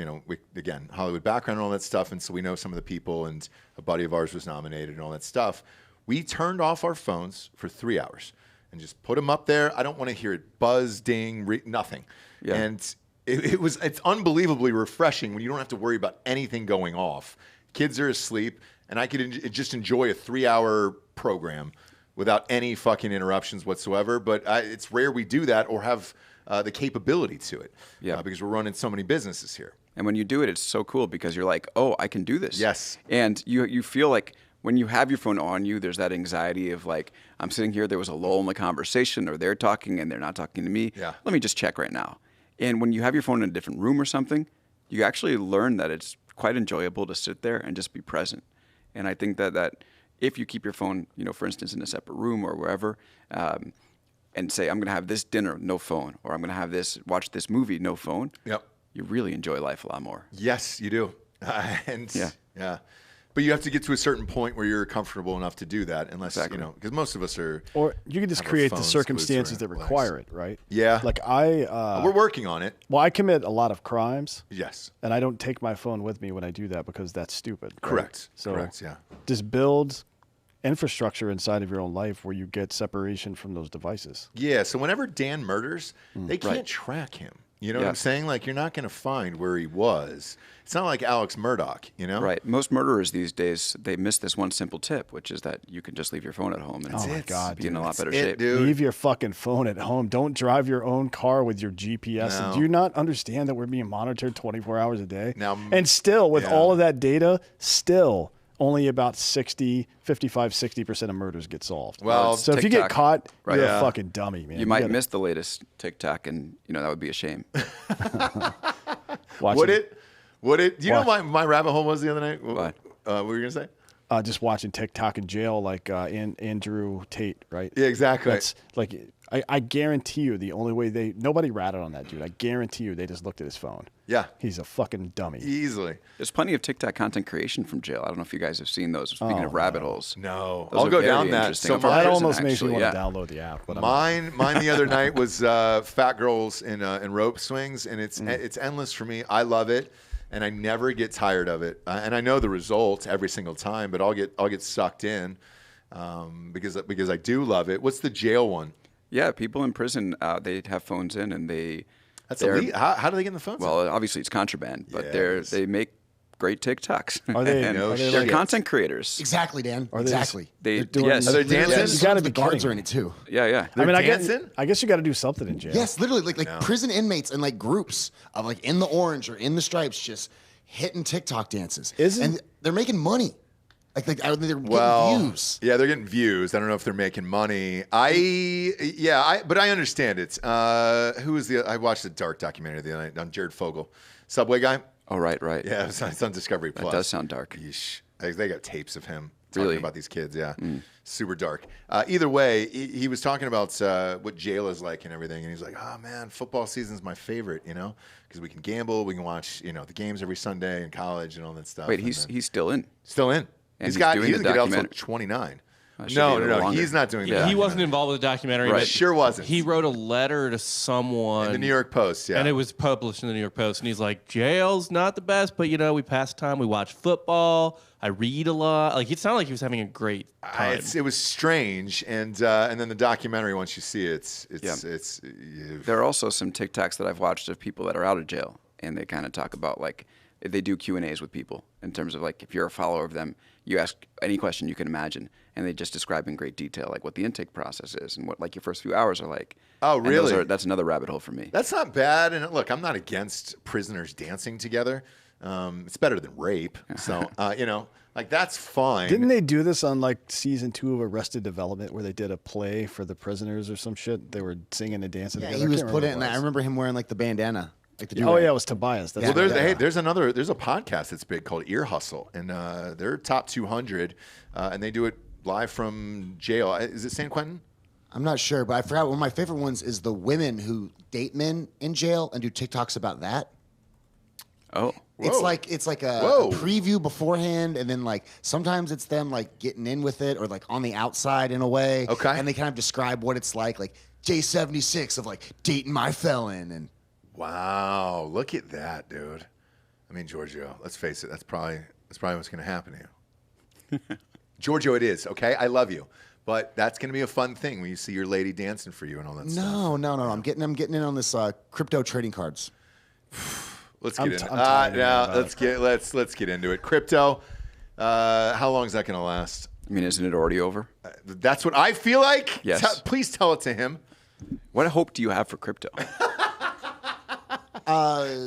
again, Hollywood background and all that stuff. And so we know some of the people, and a buddy of ours was nominated and all that stuff. We turned off our phones for 3 hours and just put them up there. I don't want to hear it buzz, ding, nothing. Yeah. And it's unbelievably refreshing when you don't have to worry about anything going off. Kids are asleep, and I could just enjoy a 3-hour program without any fucking interruptions whatsoever. But it's rare we do that or have the capability to it. Yeah. Because we're running so many businesses here. And when you do it, it's so cool because you're like, oh, I can do this. Yes. And you feel like when you have your phone on you, there's that anxiety of like, I'm sitting here, there was a lull in the conversation, or they're talking and they're not talking to me. Yeah. Let me just check right now. And when you have your phone in a different room or something, you actually learn that it's quite enjoyable to sit there and just be present. And I think that if you keep your phone, for instance, in a separate room or wherever, and say, I'm going to have this dinner, no phone, or I'm going to have watch this movie, no phone. Yep. You really enjoy life a lot more. Yes, you do. Yeah. But you have to get to a certain point where you're comfortable enough to do that, unless, because most of us are. Or you can just create the circumstances that require it, right? Yeah. Like we're working on it. Well, I commit a lot of crimes. Yes. And I don't take my phone with me when I do that because that's stupid. Right? Correct. So Correct, yeah. Just build infrastructure inside of your own life where you get separation from those devices. Yeah. So whenever Dan murders, they can't track him. You know what I'm saying? Like, you're not going to find where he was. It's not like Alex Murdoch, Right. Most murderers these days, they miss this one simple tip, which is that you can just leave your phone at home and my God, be in a lot better That's it, shape. dude. Leave your fucking phone at home. Don't drive your own car with your GPS. No. Do you not understand that we're being monitored 24 hours a day? Now- and still, with Yeah. all of that data, only about 60% of murders get solved. Well, so if you get TikTok, caught, right. you're Yeah. a fucking dummy, man. You might miss the latest TikTok, and that would be a shame. Would it? Do you know What? what my rabbit hole was the other night? What? What were you going to say? Just watching TikTok in jail, like Andrew Tate, right? Yeah, exactly. That's like, I guarantee you, the only way nobody ratted on that dude. I guarantee you, they just looked at his phone. Yeah. He's a fucking dummy. Easily. There's plenty of TikTok content creation from jail. I don't know if you guys have seen those. Speaking of rabbit holes. No. Those I'll are go very down that. interesting. So From That prison, almost makes me actually, want to yeah. download the app. But Mine the other night was fat girls in rope swings, and it's endless for me. I love it, and I never get tired of it. And I know the result every single time, but I'll get sucked in because I do love it. What's the jail one? Yeah, people in prison, they have phones in, and they're elite. How do they get in the phones? Well, obviously it's contraband, but Yeah, they make great TikToks. Are they- And are they they're like- content creators. Exactly, Dan. Are they Exactly. They doing- yes, Are they dancing? You gotta The be guards kidding are in me. it too. yeah. I mean, dancing? I guess you got to do something in jail. Yes, literally, like prison inmates and like groups of like in the orange or in the stripes, just hitting TikTok dances, and they're making money. Like they're getting views. Yeah, they're getting views. I don't know if they're making money. But I understand it. I watched a dark documentary the other night on Jared Fogle, Subway guy. Oh, right. Yeah, it's on Discovery Plus. That does sound dark. Yeesh. They got tapes of him talking Really? about these kids. Yeah, super dark. Either way, he was talking about what jail is like and everything, and he's like, "Oh man, football season's my favorite, because we can gamble, we can watch, the games every Sunday in college and all that stuff." Wait, And he's then- still in. still in. And He he's doing doesn't the get out until documentary. 29. Should be a No, little longer. he's not doing Yeah. that. He wasn't involved with the documentary. Right. But Sure wasn't. He wrote a letter to someone. In the New York Post, yeah. And it was published in the New York Post. And he's like, jail's not the best, but, we pass time. We watch football. I read a lot. Like, it sounded like he was having a great time. It was strange, and then the documentary. Once you see it, There are also some TikToks that I've watched of people that are out of jail, and they kind of talk about like they do Q&As with people in terms of like if you're a follower of them, you ask any question you can imagine, and they just describe in great detail like what the intake process is and what like your first few hours are like. Oh, And really? that's another rabbit hole for me. That's not bad. And look, I'm not against prisoners dancing together. It's better than rape. So like that's fine. Didn't they do this on like season 2 of Arrested Development where they did a play for the prisoners or some shit? They were singing and dancing Yeah, together. he I was can't put remember in. what I was. remember him wearing like the bandana. Like the Oh yeah, it was Tobias. That's Yeah. right. Well, there's a podcast that's big called Ear Hustle, and they're top 200, and they do it live from jail. Is it San Quentin? I'm not sure, but I forgot one of my favorite ones is the women who date men in jail and do TikToks about that. Oh, It's like a Whoa. preview beforehand, and then like sometimes it's them like getting in with it or like on the outside in a way. Okay. And they kind of describe what it's like J76 of like dating my felon and Wow, look at that, dude. I mean, Giorgio, let's face it, that's probably what's going to happen to you. Giorgio, it is, okay? I love you. But that's going to be a fun thing when you see your lady dancing for you and all that stuff. No. I'm getting in on this crypto trading cards. Let's I'm get t- into I'm it. tired of hearing about Let's get into it. Crypto. How long is that going to last? I mean, isn't it already over? That's what I feel like. Yes. Please tell it to him. What hope do you have for crypto?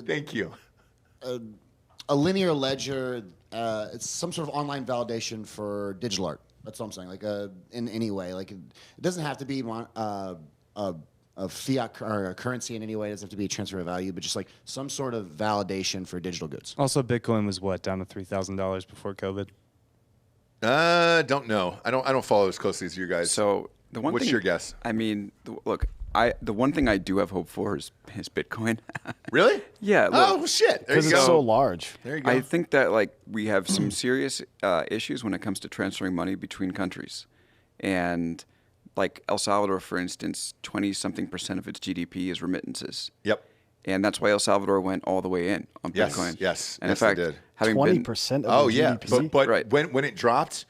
Thank you. A linear ledger, it's some sort of online validation for digital art. That's what I'm saying. Like in any way, like it doesn't have to be a fiat or a currency in any way. It doesn't have to be a transfer of value, but just like some sort of validation for digital goods. Also, Bitcoin was what, down to $3,000 before COVID? Don't know. I don't follow as closely as you guys. So what's your guess? I mean, look, the one thing I do have hope for is Bitcoin. Really? Yeah. Look, Oh shit! There you Because go. it's so large. There you go. I think that like we have some serious issues when it comes to transferring money between countries, and like El Salvador, for instance, 20-something% of its GDP is remittances. Yep. And that's why El Salvador went all the way in on Yes, Bitcoin. yes, And yes, in fact, they did. having 20% of Oh the yeah, GDP? but Right. when it dropped,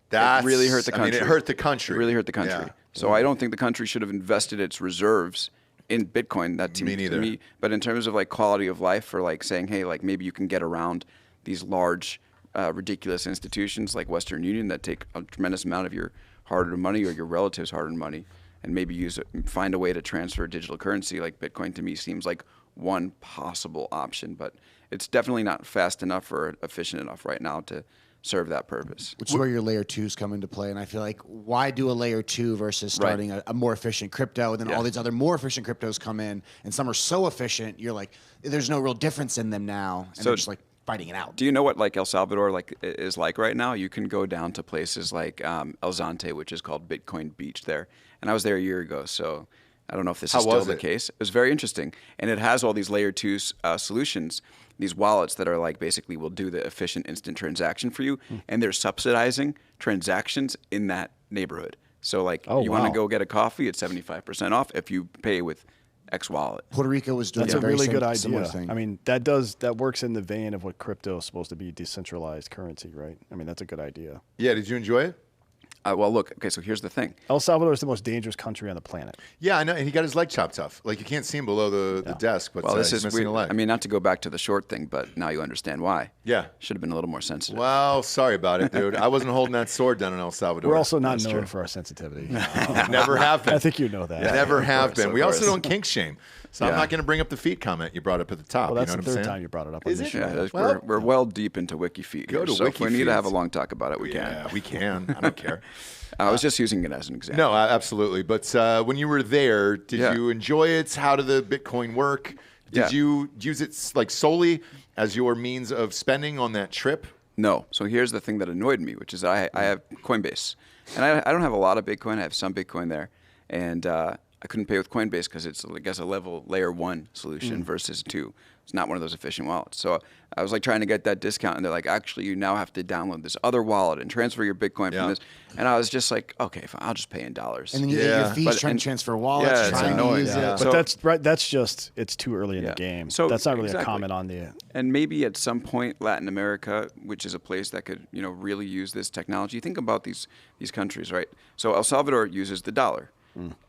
that really hurt the country. I mean, it hurt the country. It really hurt the country. Yeah. So I don't think the country should have invested its reserves in Bitcoin. That seems neither. to me. But in terms of like quality of life, or like saying, hey, like maybe you can get around these large, ridiculous institutions like Western Union that take a tremendous amount of your hard-earned money or your relatives' hard-earned money, and maybe find a way to transfer digital currency like Bitcoin. To me seems like one possible option, but it's definitely not fast enough or efficient enough right now to serve that purpose. Which is where your layer 2s come into play. And I feel like, why do a layer 2 versus starting a more efficient crypto? And then all these other more efficient cryptos come in, and some are so efficient, you're like, there's no real difference in them now. And So they're just like fighting it out. Do you know what like El Salvador like is like right now? You can go down to places like El Zante, which is called Bitcoin Beach there. And I was there a year ago, so I don't know if this is still was the it? case. It was very interesting. And it has all these layer 2 solutions, these wallets that are like basically will do the efficient instant transaction for you. And they're subsidizing transactions in that neighborhood. So like Oh, you want wow. to go get a coffee, it's 75% off if you pay with X wallet. Puerto Rico was doing That's a very really good similar idea. thing. I mean, that works in the vein of what crypto is supposed to be, decentralized currency, right? I mean, that's a good idea. Yeah. Did you enjoy it? Well, look, okay, so here's the thing. El Salvador is the most dangerous country on the planet. Yeah, I know. And he got his leg chopped off. Like you can't see him below the desk, but Well, this he's is missing weird. a leg. I mean, not to go back to the short thing, but now you understand why. Yeah. Should have been a little more sensitive. Well, sorry about it, dude. I wasn't holding that sword down in El Salvador. We're also not That's known true. for our sensitivity. Never have been. I think you know that. Never have course, been. of We also course. don't kink shame. So I'm Yeah. not going to bring up the feet comment you brought up at the top. Well, that's you know the what I'm third saying? time you brought it up. Is on it? the Yeah, show. Well, we're well deep into WikiFeet. Go here, to so if we need to have a WikiFeet. long talk about it, we Yeah, can. we can. I don't care. I was just using it as an example. No, absolutely. But when you were there, did Yeah. you enjoy it? How did the Bitcoin work? Did Yeah. you use it like solely as your means of spending on that trip? No. So here's the thing that annoyed me, which is I have Coinbase, and I don't have a lot of Bitcoin. I have some Bitcoin there, and I couldn't pay with Coinbase because it's, I guess, a layer 1 solution versus 2. It's not one of those efficient wallets. So I was like trying to get that discount, and they're like, actually, you now have to download this other wallet and transfer your Bitcoin Yeah. from this. And I was just like, okay, fine, I'll just pay in dollars. And then you Yeah. get your fees But- trying and- to transfer wallets, Yeah, it's trying to annoying, use yeah. it. But So- that's right. That's just it's too early in Yeah. the game. So that's not really exactly. a comment on the. And maybe at some point, Latin America, which is a place that could, really use this technology. Think about these countries, right? So El Salvador uses the dollar.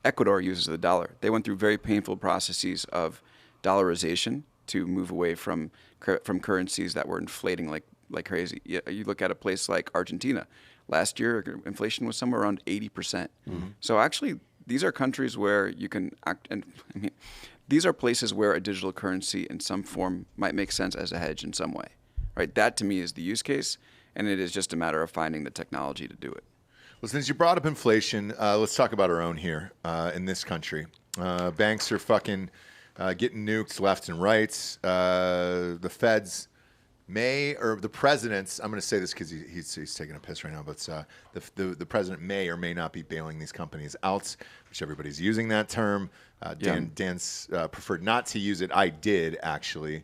Ecuador uses the dollar. They went through very painful processes of dollarization to move away from currencies that were inflating like crazy. You look at a place like Argentina. Last year, inflation was somewhere around 80%. So actually, these are countries where you can act, and I mean, these are places where a digital currency in some form might make sense as a hedge in some way, right? That to me is the use case, and it is just a matter of finding the technology to do it. Well, since you brought up inflation, let's talk about our own here in this country. Banks are fucking getting nuked left and right. The feds or the president's, I'm going to say this because he's taking a piss right now, but the president may or may not be bailing these companies out, which everybody's using that term. Dan's preferred not to use it. I did, actually.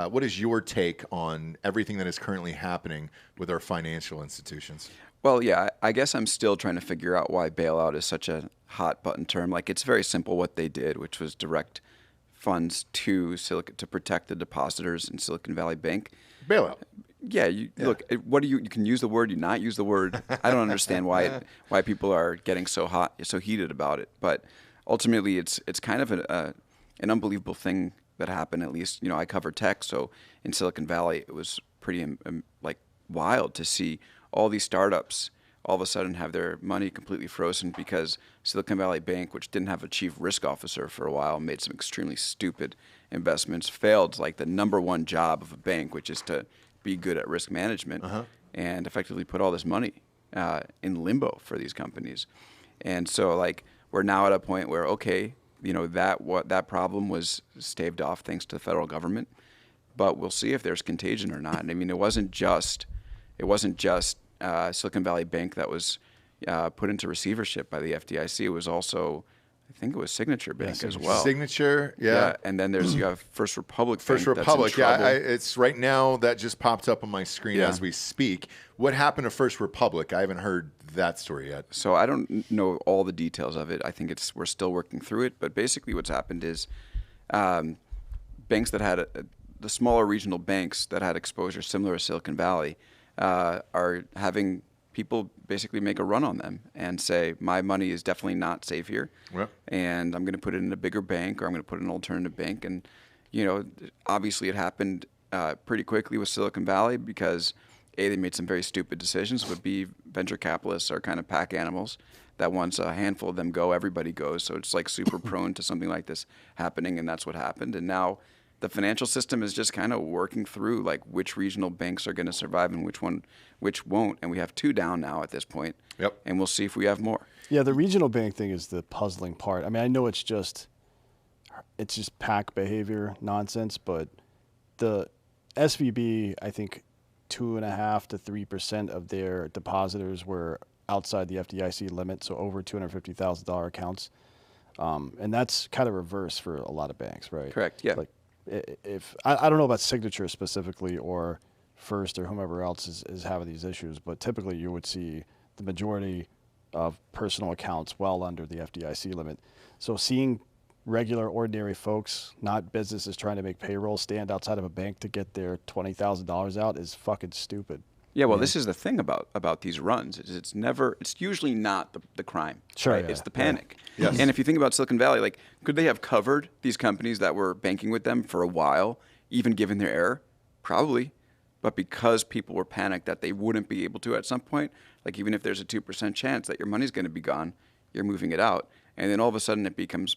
What is your take on everything that is currently happening with our financial institutions? Well, yeah, I guess I'm still trying to figure out why bailout is such a hot button term. Like, it's very simple what they did, which was direct funds to protect the depositors in Silicon Valley Bank. Bailout. Yeah, look. What do you can use the word? You not use the word? I don't understand why people are getting so heated about it. But ultimately, it's kind of an unbelievable thing that happened. At least I cover tech, so in Silicon Valley, it was pretty like wild to see all these startups all of a sudden have their money completely frozen because Silicon Valley Bank, which didn't have a chief risk officer for a while, made some extremely stupid investments, failed like the number one job of a bank, which is to be good at risk management, and effectively put all this money in limbo for these companies. And so like we're now at a point where, okay, that problem was staved off thanks to the federal government, but we'll see if there's contagion or not. And I mean, it wasn't just Silicon Valley Bank that was put into receivership by the FDIC. It was also, I think it was Signature Bank as well. Signature, yeah. And then you have First Republic First Bank Republic, that's in trouble. it's right now that just popped up on my screen as we speak. What happened to First Republic? I haven't heard that story yet. So I don't know all the details of it. I think we're still working through it. But basically what's happened is banks that had the smaller regional banks that had exposure similar to Silicon Valley are having people basically make a run on them and say, my money is definitely not safe here, and I'm going to put it in a bigger bank, or I'm going to put it in an alternative bank. And, obviously it happened pretty quickly with Silicon Valley because, A, they made some very stupid decisions, but B, venture capitalists are kind of pack animals that once a handful of them go, everybody goes. So it's like super prone to something like this happening, and that's what happened. And now the financial system is just kind of working through like which regional banks are going to survive and which won't. And we have 2 down now at this point. Yep. And we'll see if we have more. Yeah, the regional bank thing is the puzzling part. I mean, I know it's just pack behavior nonsense, but the SVB, I think 2.5% to 3% of their depositors were outside the FDIC limit, so over $250,000 accounts. And that's kind of reverse for a lot of banks, right? Correct, yeah. Like, if I don't know about Signature specifically or First or whomever else is having these issues, but typically you would see the majority of personal accounts well under the FDIC limit. So seeing regular, ordinary folks, not businesses trying to make payroll, stand outside of a bank to get their $20,000 out is fucking stupid. Yeah, well, this is the thing about these runs. It's usually not the crime. Sure, right? yeah, It's the panic. Yeah. Yes. And if you think about Silicon Valley, like, could they have covered these companies that were banking with them for a while, even given their error? Probably. But because people were panicked that they wouldn't be able to at some point, like even if there's a 2% chance that your money's going to be gone, you're moving it out. And then all of a sudden it becomes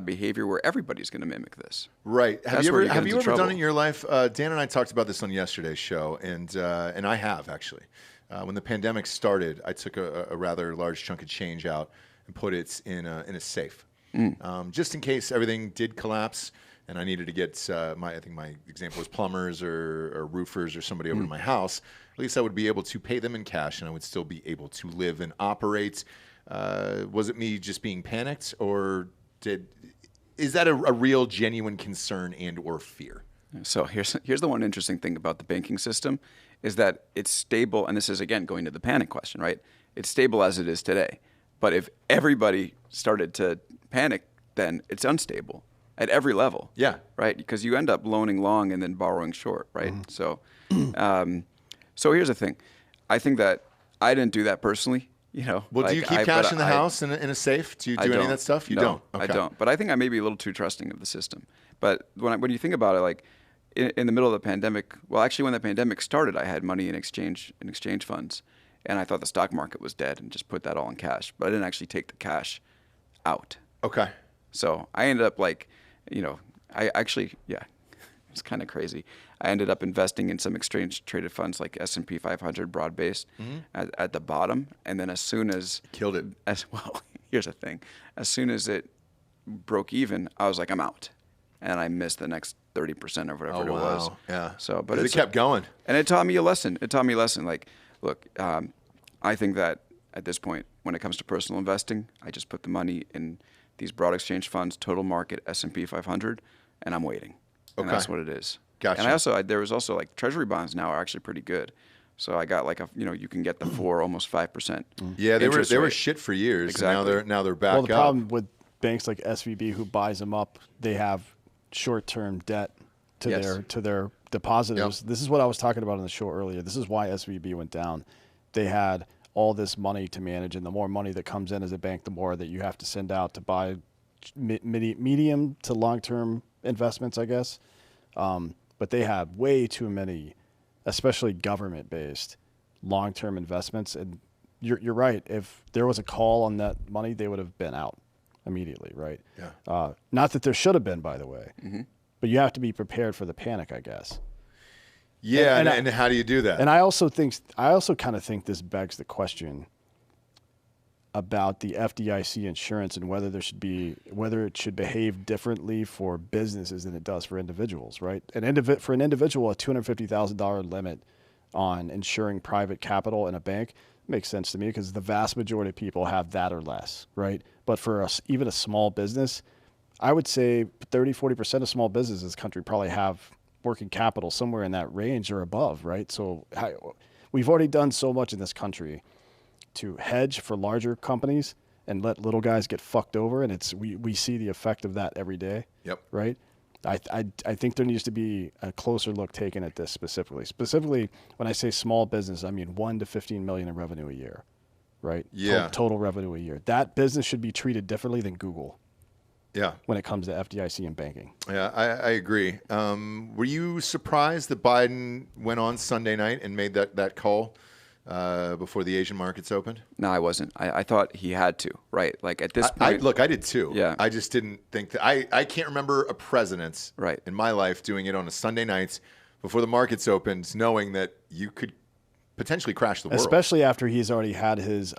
behavior where everybody's going to mimic this. Right. Have you ever done trouble. it in your life? Dan and I talked about this on yesterday's show, and I have actually. When the pandemic started, I took a rather large chunk of change out and put it in a safe, just in case everything did collapse and I needed to get I think my example was plumbers or roofers or somebody over to my house. At least I would be able to pay them in cash, and I would still be able to live and operate. Was it me just being panicked, or is that a real, genuine concern and or fear? So here's the one interesting thing about the banking system is that it's stable, and this is, again, going to the panic question, right? It's stable as it is today. But if everybody started to panic, then it's unstable at every level. Yeah. Right? Because you end up loaning long and then borrowing short, right? So here's the thing. I think that I didn't do that personally. Well, do you keep cash in the house in a safe? Do you do any of that stuff? You don't? Okay. I don't. But I think I may be a little too trusting of the system. But when you think about it, like in the middle of the pandemic, well, actually when the pandemic started, I had money in exchange funds. And I thought the stock market was dead and just put that all in cash. But I didn't actually take the cash out. Okay. So I ended up it's kind of crazy. I ended up investing in some exchange-traded funds like S&P 500 broad-based at the bottom. And then as soon as... Killed it. Here's the thing. As soon as it broke even, I was like, I'm out. And I missed the next 30% or whatever it was. Yeah. So, but it kept going. And it taught me a lesson. Like, look, I think that at this point, when it comes to personal investing, I just put the money in these broad exchange funds, total market, S&P 500, and I'm waiting. And that's what it is. Gotcha. And there was also like treasury bonds now are actually pretty good. So I got like you can get the 4, almost 5%. Yeah, they were shit for years. Exactly. And now they're back up. Well, the problem with banks like SVB who buys them up, they have short-term debt to their depositors. Yep. This is what I was talking about on the show earlier. This is why SVB went down. They had all this money to manage, and the more money that comes in as a bank, the more that you have to send out to buy medium to long-term investments, I guess. But they had way too many, especially government-based, long-term investments, and you're right. If there was a call on that money, they would have been out immediately, right? Yeah. Not that there should have been, by the way, but you have to be prepared for the panic, I guess. Yeah, and how do you do that? And I also kind of think this begs the question about the FDIC insurance and whether it should behave differently for businesses than it does for individuals, right? For an individual, a $250,000 limit on insuring private capital in a bank makes sense to me because the vast majority of people have that or less, right? But for us, even a small business, I would say 30-40% of small businesses in this country probably have working capital somewhere in that range or above, right? So we've already done so much in this country to hedge for larger companies and let little guys get fucked over, and we see the effect of that every day. Yep. Right. I think there needs to be a closer look taken at this specifically. Specifically, when I say small business, I mean 1 to 15 million in revenue a year, right? Yeah. Total revenue a year. That business should be treated differently than Google. Yeah. When it comes to FDIC and banking. Yeah, I agree. Were you surprised that Biden went on Sunday night and made that call before the Asian markets opened? No, I wasn't. I thought he had to, right? Like at this point. I did too. Yeah. I just didn't think that. I can't remember a president Right. in my life doing it on a Sunday night before the markets opened, knowing that you could potentially crash the world. Especially after he's already had his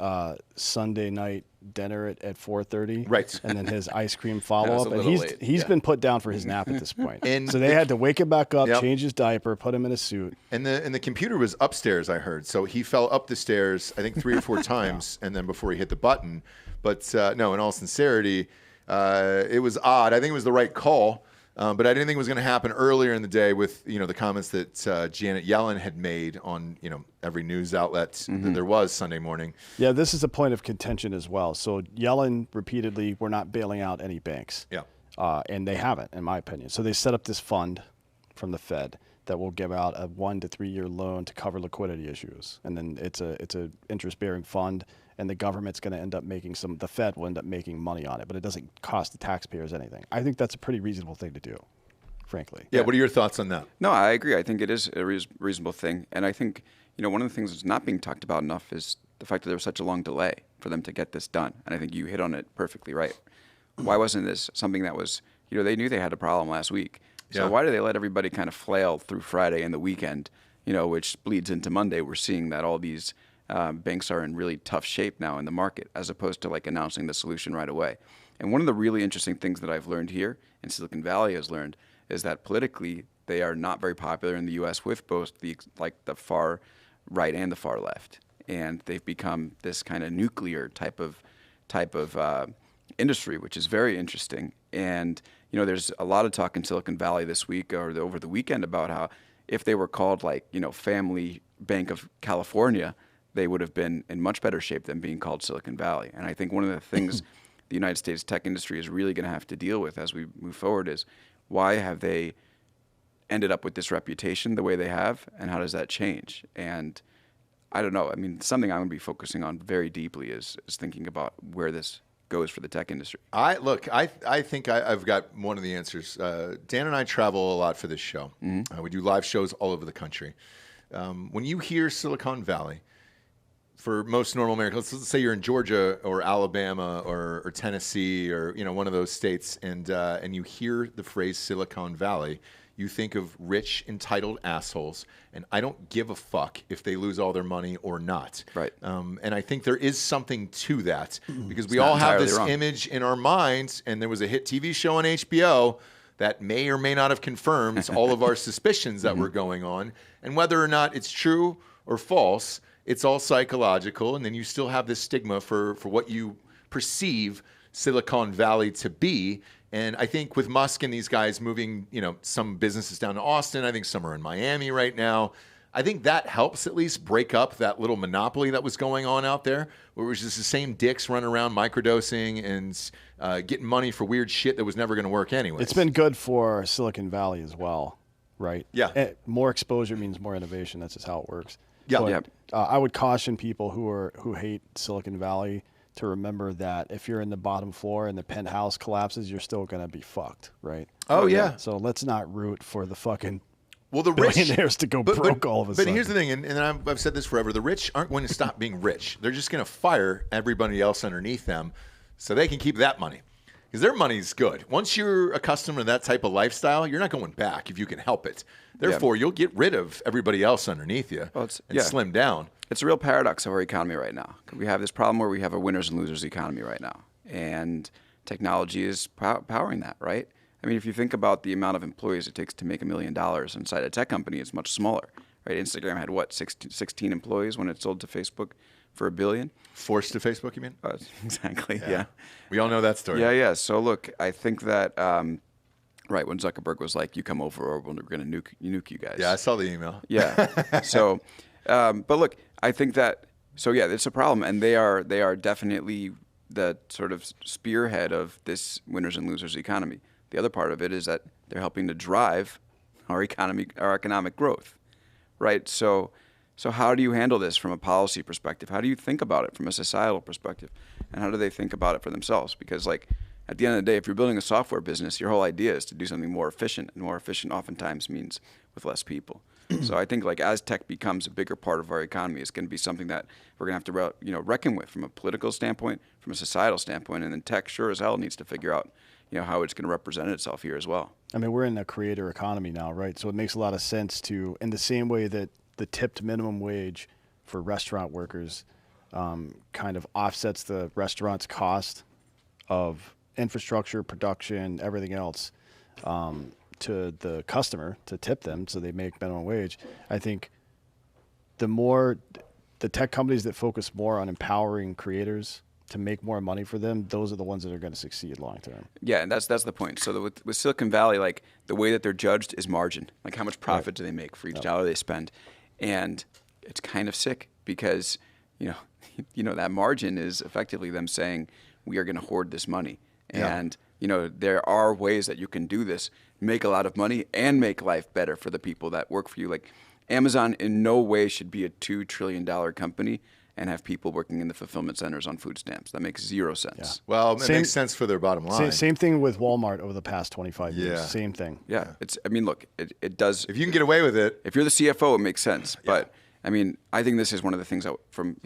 Sunday night dinner at 4:30, right? And then his ice cream follow up, a and little late. he's been put down for his nap at this point. And so they had to wake him back up, Yep. change his diaper, put him in a suit. And the computer was upstairs, I heard. So he fell up the stairs, I think 3 or 4 times, and then before he hit the button. But no, in all sincerity, it was odd. I think it was the right call. But I didn't think it was going to happen earlier in the day with the comments that Janet Yellen had made on every news outlet that there was Sunday morning. Yeah, this is a point of contention as well. So Yellen repeatedly, we're not bailing out any banks. Yeah. And they haven't, in my opinion. So they set up this fund from the Fed that will give out a 1 to 3 year loan to cover liquidity issues, and then it's a interest bearing fund. And the government's going to end up the Fed will end up making money on it, but it doesn't cost the taxpayers anything. I think that's a pretty reasonable thing to do, frankly. Yeah. What are your thoughts on that? No, I agree. I think it is a reasonable thing. And I think, one of the things that's not being talked about enough is the fact that there was such a long delay for them to get this done. And I think you hit on it perfectly right. Why wasn't this something that was, they knew they had a problem last week. So Yeah. why did they let everybody kind of flail through Friday and the weekend, which bleeds into Monday? We're seeing that all these banks are in really tough shape now in the market, as opposed to like announcing the solution right away. And one of the really interesting things that I've learned here, and Silicon Valley has learned, is that politically they are not very popular in the U.S. with both the far right and the far left, and they've become this kind of nuclear type of industry, which is very interesting. And there's a lot of talk in Silicon Valley this week or over the weekend about how if they were called Family Bank of California, they would have been in much better shape than being called Silicon Valley. And I think one of the things the United States tech industry is really going to have to deal with as we move forward is why have they ended up with this reputation the way they have, and how does that change? And I don't know. I mean, something I'm going to be focusing on very deeply is thinking about where this goes for the tech industry. I think I've got one of the answers. Dan and I travel a lot for this show. We do live shows all over the country. When you hear Silicon Valley, for most normal Americans, let's say you're in Georgia or Alabama or Tennessee or one of those states, and you hear the phrase Silicon Valley, you think of rich, entitled assholes, and I don't give a fuck if they lose all their money or not. Right. And I think there is something to that because we not all have entirely this wrong. image in our minds, and there was a hit TV show on HBO that may or may not have confirmed all of our suspicions that were going on, and whether or not it's true or false, it's all psychological, and then you still have this stigma for what you perceive Silicon Valley to be. And I think with Musk and these guys moving, some businesses down to Austin, I think some are in Miami right now. I think that helps at least break up that little monopoly that was going on out there, where it was just the same dicks running around microdosing and getting money for weird shit that was never going to work anyway. It's been good for Silicon Valley as well, right? Yeah. More exposure means more innovation. That's just how it works. Yeah. But, Yeah. I would caution people who hate Silicon Valley to remember that if you're in the bottom floor and the penthouse collapses, you're still going to be fucked, right? Oh, yeah. So let's not root for the fucking Well, the rich billionaires to go broke all of a sudden. But here's the thing, and I've said this forever: the rich aren't going to stop being rich. They're just going to fire everybody else underneath them, so they can keep that money because their money's good. Once you're accustomed to that type of lifestyle, you're not going back if you can help it. Therefore, you'll get rid of everybody else underneath you and slim down. It's a real paradox of our economy right now. We have this problem where we have a winners and losers economy right now, and technology is powering that, right? I mean, if you think about the amount of employees it takes to make $1 million inside a tech company, it's much smaller, right? Instagram had, what, 16 employees when it sold to Facebook for $1 billion? Forced to Facebook, you mean? Exactly, yeah. We all know that story. Yeah. So, look, I think that, right, when Zuckerberg was like, you come over or we're going to nuke you guys. Yeah, I saw the email. Yeah. So, but look, I think that, so yeah, it's a problem. And they are definitely the sort of spearhead of this winners and losers economy. The other part of it is that they're helping to drive our economic growth, right? So how do you handle this from a policy perspective? How do you think about it from a societal perspective? And how do they think about it for themselves? Because, like, at the end of the day, if you're building a software business, your whole idea is to do something more efficient, and more efficient oftentimes means with less people. So I think, like, as tech becomes a bigger part of our economy, it's going to be something that we're going to have to reckon with from a political standpoint, from a societal standpoint, and then tech sure as hell needs to figure out how it's going to represent itself here as well. I mean, we're in a creator economy now, right? So it makes a lot of sense to, in the same way that the tipped minimum wage for restaurant workers kind of offsets the restaurant's cost of infrastructure, production, everything else to the customer to tip them so they make minimum wage. I think the tech companies that focus more on empowering creators to make more money for them, those are the ones that are going to succeed long term. Yeah, and that's the point. So with Silicon Valley, like, the way that they're judged is margin. Like, how much profit do they make for each dollar they spend? And it's kind of sick because, that margin is effectively them saying, we are going to hoard this money. And, there are ways that you can do this, make a lot of money and make life better for the people that work for you. Like, Amazon in no way should be a $2 trillion company and have people working in the fulfillment centers on food stamps. That makes zero sense. Yeah. Well, it makes sense for their bottom line. Same thing with Walmart over the past 25 years. Yeah. Same thing. Yeah. Look, it does. If you can get away with it. If you're the CFO, it makes sense. But, I think this is one of the things that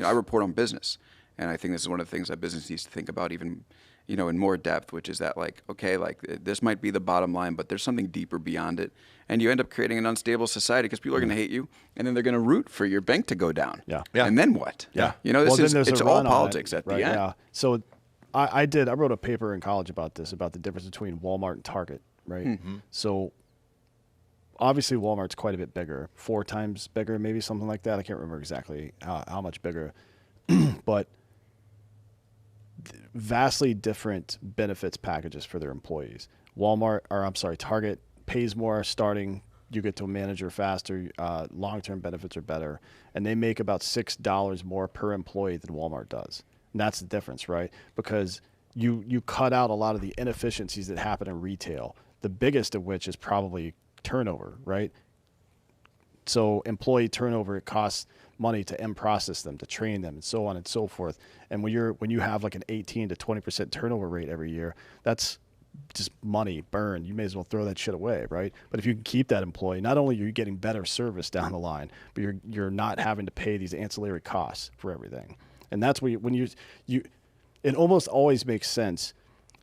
I report on business. And I think this is one of the things that business needs to think about even, in more depth, which is that, like, okay, like, this might be the bottom line, but there's something deeper beyond it. And you end up creating an unstable society because people are going to hate you, and then they're going to root for your bank to go down. Yeah. And then what? Yeah. It's all politics at the end. Yeah. So I wrote a paper in college about this, about the difference between Walmart and Target, right? Mm-hmm. So obviously Walmart's quite a bit bigger, 4 times bigger, maybe something like that. I can't remember exactly how much bigger, but vastly different benefits packages for their employees. Target pays more starting, you get to a manager faster, long-term benefits are better, and they make about $6 more per employee than Walmart does. And that's the difference, right? Because you cut out a lot of the inefficiencies that happen in retail, the biggest of which is probably turnover, right? So employee turnover, it costs money to process them, to train them, and so on and so forth. And when you have like an 18 to 20% turnover rate every year, that's just money burned. You may as well throw that shit away, right? But if you can keep that employee, not only are you getting better service down the line, but you're not having to pay these ancillary costs for everything. And that's where it almost always makes sense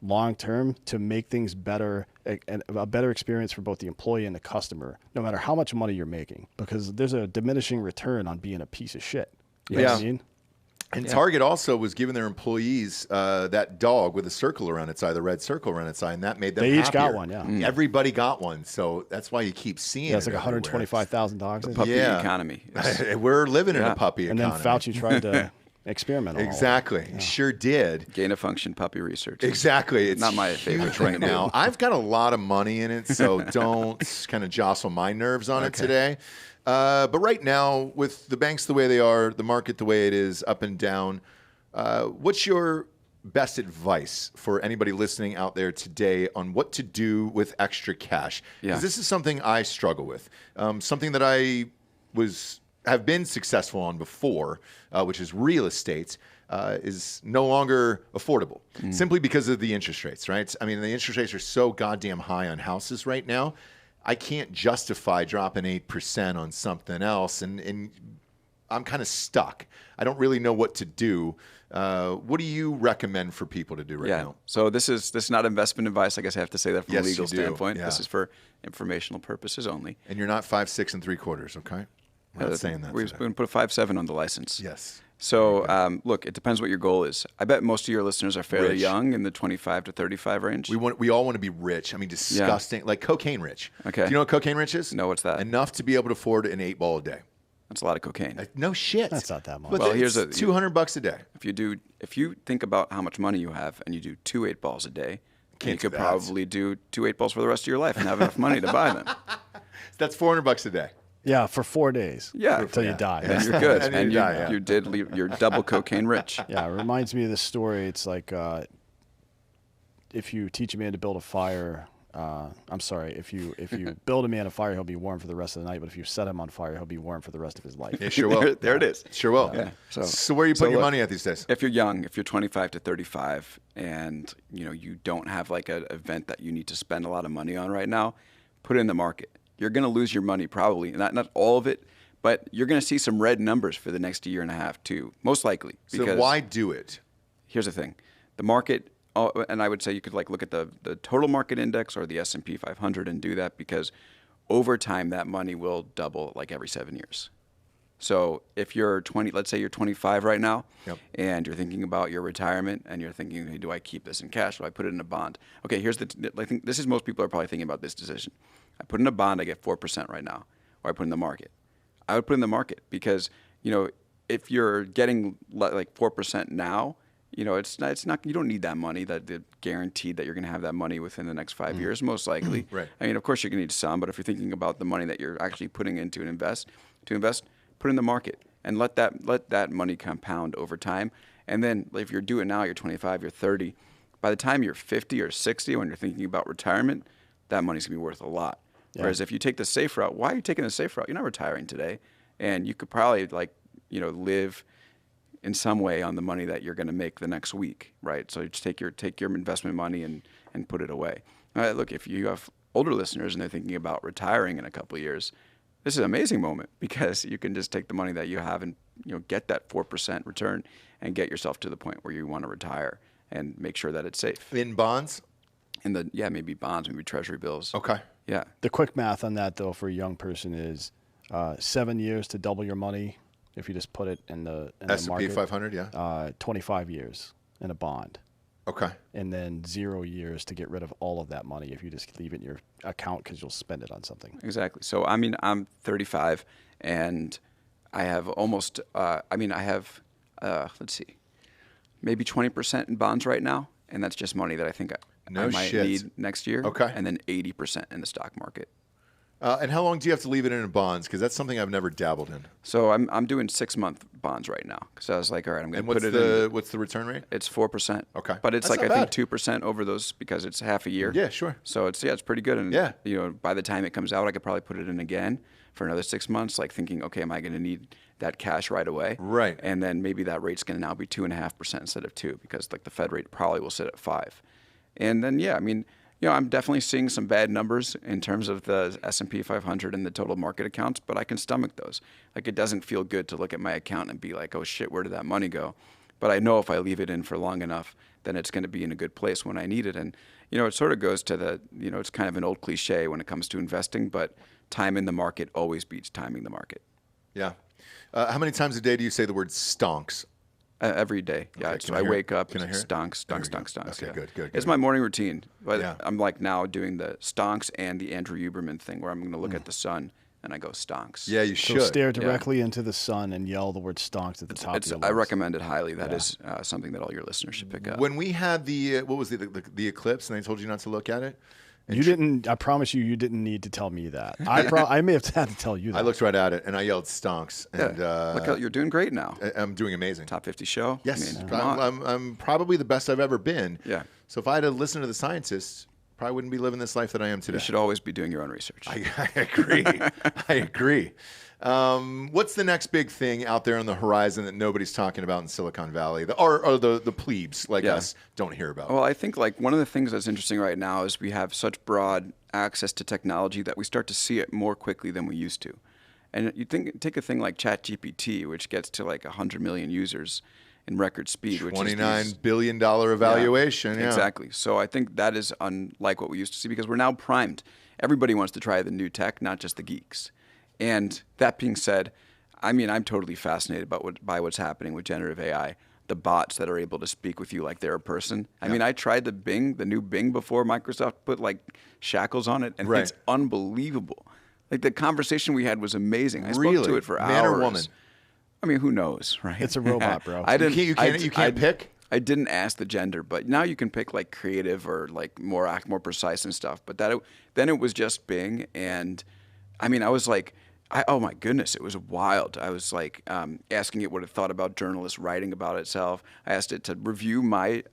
long term to make things better and a better experience for both the employee and the customer, no matter how much money you're making, because there's a diminishing return on being a piece of shit. You know what I mean? And Target also was giving their employees that dog with a circle around its eye, the red circle around its eye, and that made them They each happier. got one, yeah. Everybody got one, so that's why you keep seeing Yeah, it's it like everywhere. $125,000. Puppy economy. We're living in a puppy And economy. then Fauci tried to experiment on all Exactly. He sure did. Gain of function puppy research. Exactly. It's not my favorite huge right now. I've got a lot of money in it, so don't kind of jostle my nerves on it today. But right now, with the banks the way they are, the market the way it is, up and down, what's your best advice for anybody listening out there today on what to do with extra cash? Because this is something I struggle with, something that I have been successful on before, which is real estate, is no longer affordable simply because of the interest rates, right? I mean, the interest rates are so goddamn high on houses right now. I can't justify dropping 8% on something else, and I'm kind of stuck. I don't really know what to do. What do you recommend for people to do right now? So this is not investment advice. I guess I have to say that from a legal you do. standpoint. Yeah. This is for informational purposes only. And you're not 5, 6 3/4, okay? I'm not saying that. We're going to put a 5.7 on the license. Yes. So look, it depends what your goal is. I bet most of your listeners are fairly Rich. young, in the 25 to 35 range. We all want to be rich. I mean, disgusting. Like cocaine rich. Okay. Do you know what cocaine rich is? No, what's that? Enough to be able to afford an 8-ball a day. That's a lot of cocaine. No shit. That's not that much. But Well, it's here's $200 a day. If you think about how much money you have and you do 2 8-balls a day, Can't you do could that. probably do 2 8-balls for the rest of your life and have enough money to buy them. That's $400 a day. Yeah, for 4 days. Yeah. Until you die. And you're good. And and you you, die, yeah. you did you're double cocaine rich. Yeah, it reminds me of this story. It's like if you teach a man to build a fire, if you build a man a fire, he'll be warm for the rest of the night. But if you set him on fire, he'll be warm for the rest of his life. Yeah, sure will. There it is. Sure will. Yeah. So where are you putting your look, money at these days? If you're young, if you're 25 to 35, and you don't have like an event that you need to spend a lot of money on right now, put it in the market. You're going to lose your money probably, not all of it, but you're going to see some red numbers for the next year and a half too, most likely. So why do it? Here's the thing: the market, and I would say you could like look at the total market index or the S&P 500 and do that, because over time that money will double like every 7 years. So if you're 20, let's say you're 25 right now, Yep. and you're thinking about your retirement, and you're thinking, hey, do I keep this in cash? Do I put it in a bond? Okay, I think this is most people are probably thinking about this decision. I put in a bond, I get 4% right now, or I put in the market. I would put in the market because if you're getting like 4% now, it's not you don't need that money, that guaranteed that you're going to have that money within the next 5 years, most likely. Right. I mean, of course you're going to need some, but if you're thinking about the money that you're actually putting into to invest, put it in the market and let that money compound over time. And then if you're doing now, you're 25, you're 30. By the time you're 50 or 60, when you're thinking about retirement, that money's going to be worth a lot. Yeah. Whereas if you take the safe route, why are you taking the safe route? You're not retiring today, and you could probably live in some way on the money that you're going to make the next week, right? So you just take your investment money and put it away. Look, if you have older listeners and they're thinking about retiring in a couple of years, this is an amazing moment, because you can just take the money that you have and get that 4% return and get yourself to the point where you want to retire and make sure that it's safe. In bonds? Maybe bonds, maybe treasury bills. Okay. Yeah. The quick math on that, though, for a young person is 7 years to double your money if you just put it in the S&P market. 500, yeah. 25 years in a bond. Okay. And then 0 years to get rid of all of that money if you just leave it in your account because you'll spend it on something. Exactly. So, I mean, I'm 35, and I have almost, let's see, maybe 20% in bonds right now, and that's just money that I think I might need next year. Okay. And then 80% in the stock market. And how long do you have to leave it in bonds? Because that's something I've never dabbled in. So I'm doing 6-month bonds right now, because I was like, all right, I'm going to put it in. What's the return rate? It's 4%. Okay. But it's That's like, not I bad. think 2% over those, because it's half a year. Yeah, sure. So it's pretty good. And Yeah. by the time it comes out, I could probably put it in again for another 6 months, like thinking, okay, am I going to need that cash right away? Right. And then maybe that rate's going to now be 2.5% instead of 2%, because like the Fed rate probably will sit at 5%. And then, yeah, I mean, I'm definitely seeing some bad numbers in terms of the S&P 500 and the total market accounts, but I can stomach those. Like, it doesn't feel good to look at my account and be like, oh shit, where did that money go? But I know if I leave it in for long enough, then it's going to be in a good place when I need it. And, it sort of goes to it's kind of an old cliche when it comes to investing, but time in the market always beats timing the market. Yeah. How many times a day do you say the word stonks? Every day. Yeah. Okay, So I wake up, Can I hear it? stonks. Okay, Yeah. good. It's my morning routine. But Yeah. I'm like now doing the stonks and the Andrew Huberman thing, where I'm going to look at the sun and I go stonks. Yeah, you So should. stare directly into the sun and yell the word stonks at the top of your lungs. I recommend it highly. That is something that all your listeners should pick up. When we had the eclipse, and they told you not to look at it, You didn't. I promise you, you didn't need to tell me that. I may have had to tell you that. I looked right at it and I yelled stonks. And Look how you're doing great now. I'm doing amazing. Top 50 show. Yes, I mean, come on. I'm probably the best I've ever been. Yeah. So if I had to listen to the scientists, probably wouldn't be living this life that I am today. You should always be doing your own research. I agree. I agree. What's the next big thing out there on the horizon that nobody's talking about in Silicon Valley, or the plebes like us don't hear about? Well, I think like one of the things that's interesting right now is we have such broad access to technology that we start to see it more quickly than we used to. And you take a thing like ChatGPT, which gets to like 100 million users in record speed, which is $29 billion evaluation. Yeah. Exactly. So I think that is unlike what we used to see because we're now primed. Everybody wants to try the new tech, not just the geeks. And that being said, I mean, I'm totally fascinated by what's happening with generative AI. The bots that are able to speak with you like they're a person. I mean, I tried the new Bing before Microsoft put like shackles on it, and it's unbelievable. Like the conversation we had was amazing. I spoke to it for hours. Man or woman? I mean, who knows, right? It's a robot, bro. You can't pick? I didn't ask the gender, but now you can pick like creative or like more precise and stuff. But then it was just Bing, and I mean, I was like, oh my goodness, it was wild. I was like asking it what it thought about journalists writing about itself. I asked it to review my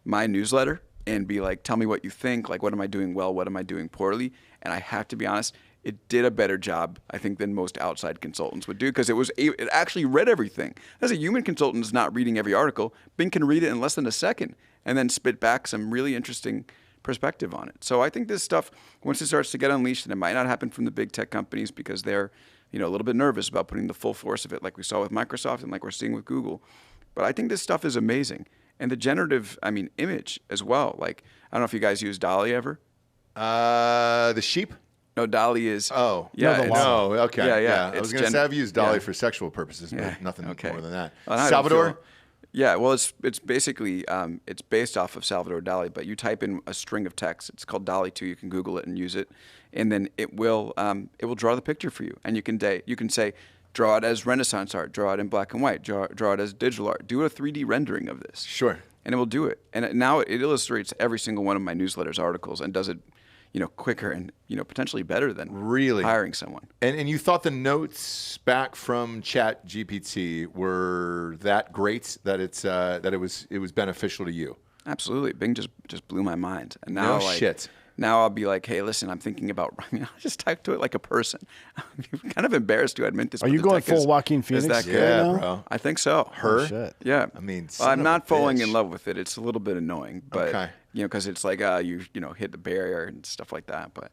newsletter and be like, tell me what you think. Like, what am I doing well? What am I doing poorly? And I have to be honest, it did a better job, I think, than most outside consultants would do because it actually read everything. As a human consultant is not reading every article, Bing can read it in less than a second and then spit back some really interesting perspective on it. So I think this stuff, once it starts to get unleashed, and it might not happen from the big tech companies because they're, a little bit nervous about putting the full force of it, like we saw with Microsoft and like we're seeing with Google. But I think this stuff is amazing, and the generative, image as well. Like I don't know if you guys use DALL-E ever. The sheep. No, DALL-E is. Oh, yeah. No, okay. Yeah. I was going to say I've used DALL-E for sexual purposes, but nothing more than that. Well, Salvador? Yeah, well, it's basically it's based off of Salvador Dali, but you type in a string of text. It's called DALL-E 2. You can Google it and use it, and then it will draw the picture for you. And you can say, draw it as Renaissance art, draw it in black and white, draw it as digital art. Do a 3D rendering of this. Sure. And it will do it. And now it illustrates every single one of my newsletters articles and does it quicker and, potentially better than hiring someone. And you thought the notes back from ChatGPT were that great that it was beneficial to you? Absolutely. Bing just blew my mind. And now shit. Now I'll be like, hey, listen, I'm thinking about. I'll just talk to it like a person. I'm kind of embarrassed to admit this. Are you going full Joaquin Phoenix? Is that good? Yeah, bro. I think so. Her? Oh, shit. Yeah. I mean, I'm not falling in love with it. It's a little bit annoying, but Okay. Because it's like you hit the barrier and stuff like that. But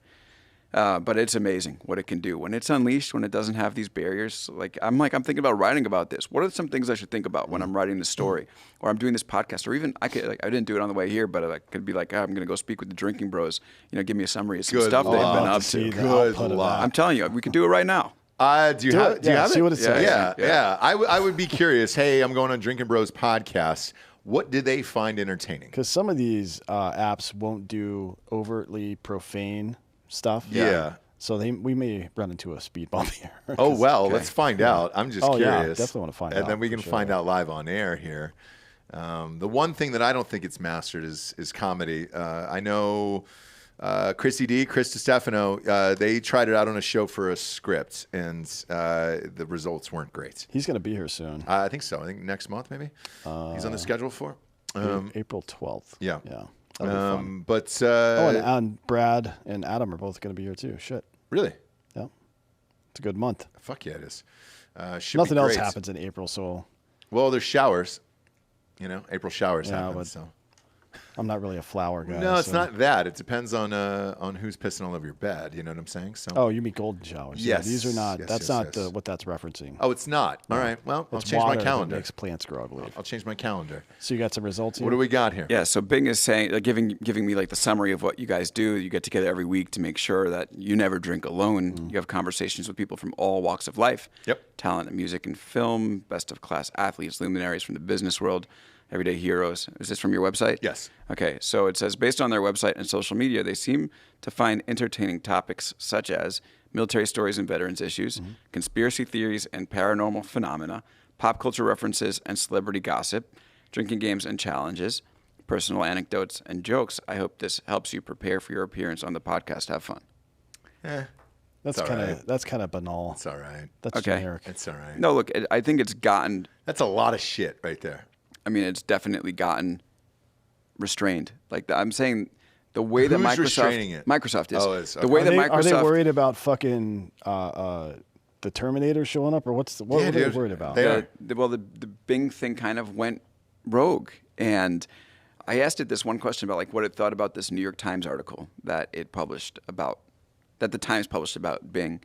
it's amazing what it can do when it's unleashed. When it doesn't have these barriers, I'm thinking about writing about this. What are some things I should think about when I'm writing this story, or I'm doing this podcast, or even I didn't do it on the way here, but I could be like, I'm going to go speak with the Drinking Bros. Give me a summary of some stuff they've been up to. Good luck. I'm telling you, we can do it right now. Do you have it? See what it says. Yeah. I would be curious. Hey, I'm going on Drinkin' Bros podcast. What do they find entertaining? Because some of these apps won't do overtly profane stuff. Yeah. So we may run into a speed bump here. Oh, well, let's find out. I'm just curious. Yeah, definitely want to find out. And then we can for find sure. out live on air here. The one thing that I don't think it's mastered is comedy. I know Chris DiStefano, they tried it out on a show for a script, and the results weren't great. He's going to be here soon. I think so. I think next month, maybe. He's on the schedule for. April 12th. Yeah. Yeah. That'll be fun. But and Brad and Adam are both going to be here too. Shit. really, Yeah. It's a good month. fuck yeah, it is. Should Nothing be else great. happens in April, so Well, there's showers. April showers Yeah, happen. but- So. I'm not really a flower guy. No, it's so- not that. It depends on who's pissing all over your bed. You know what I'm saying? So. Oh, you mean golden showers? Yes. Yeah, these are not. Yes, that's yes, not yes. what that's referencing. Oh, it's not. All right. Well, I'll It's change my water that calendar. makes plants grow, I believe. I'll change my calendar. So you got some results here? What do we got here? Yeah, so Bing is saying, giving me like the summary of what you guys do. You get together every week to make sure that you never drink alone. You have conversations with people from all walks of life. Yep. Talent in music and film, best of class athletes, luminaries from the business world, everyday heroes. Is this from your website? Yes. Okay, so it says, based on their website and social media, they seem to find entertaining topics such as military stories and veterans issues, conspiracy theories and paranormal phenomena, pop culture references and celebrity gossip, drinking games and challenges, personal anecdotes and jokes. I hope this helps you prepare for your appearance on the podcast. Have fun. That's all kind of right. that's kind of banal. It's all right. That's Okay. generic. It's all right. No, look, I think it's gotten, That's a lot of shit right there. it's definitely gotten restrained. I'm saying the way that Who's restraining it? Microsoft is. Oh, it's- The way Are that they, Microsoft. are they worried about fucking the Terminator showing up, or what are they worried about? Well, the Bing thing kind of went rogue, and I asked it this one question about like what it thought about this New York Times article that it published about, that the Times published about Bing.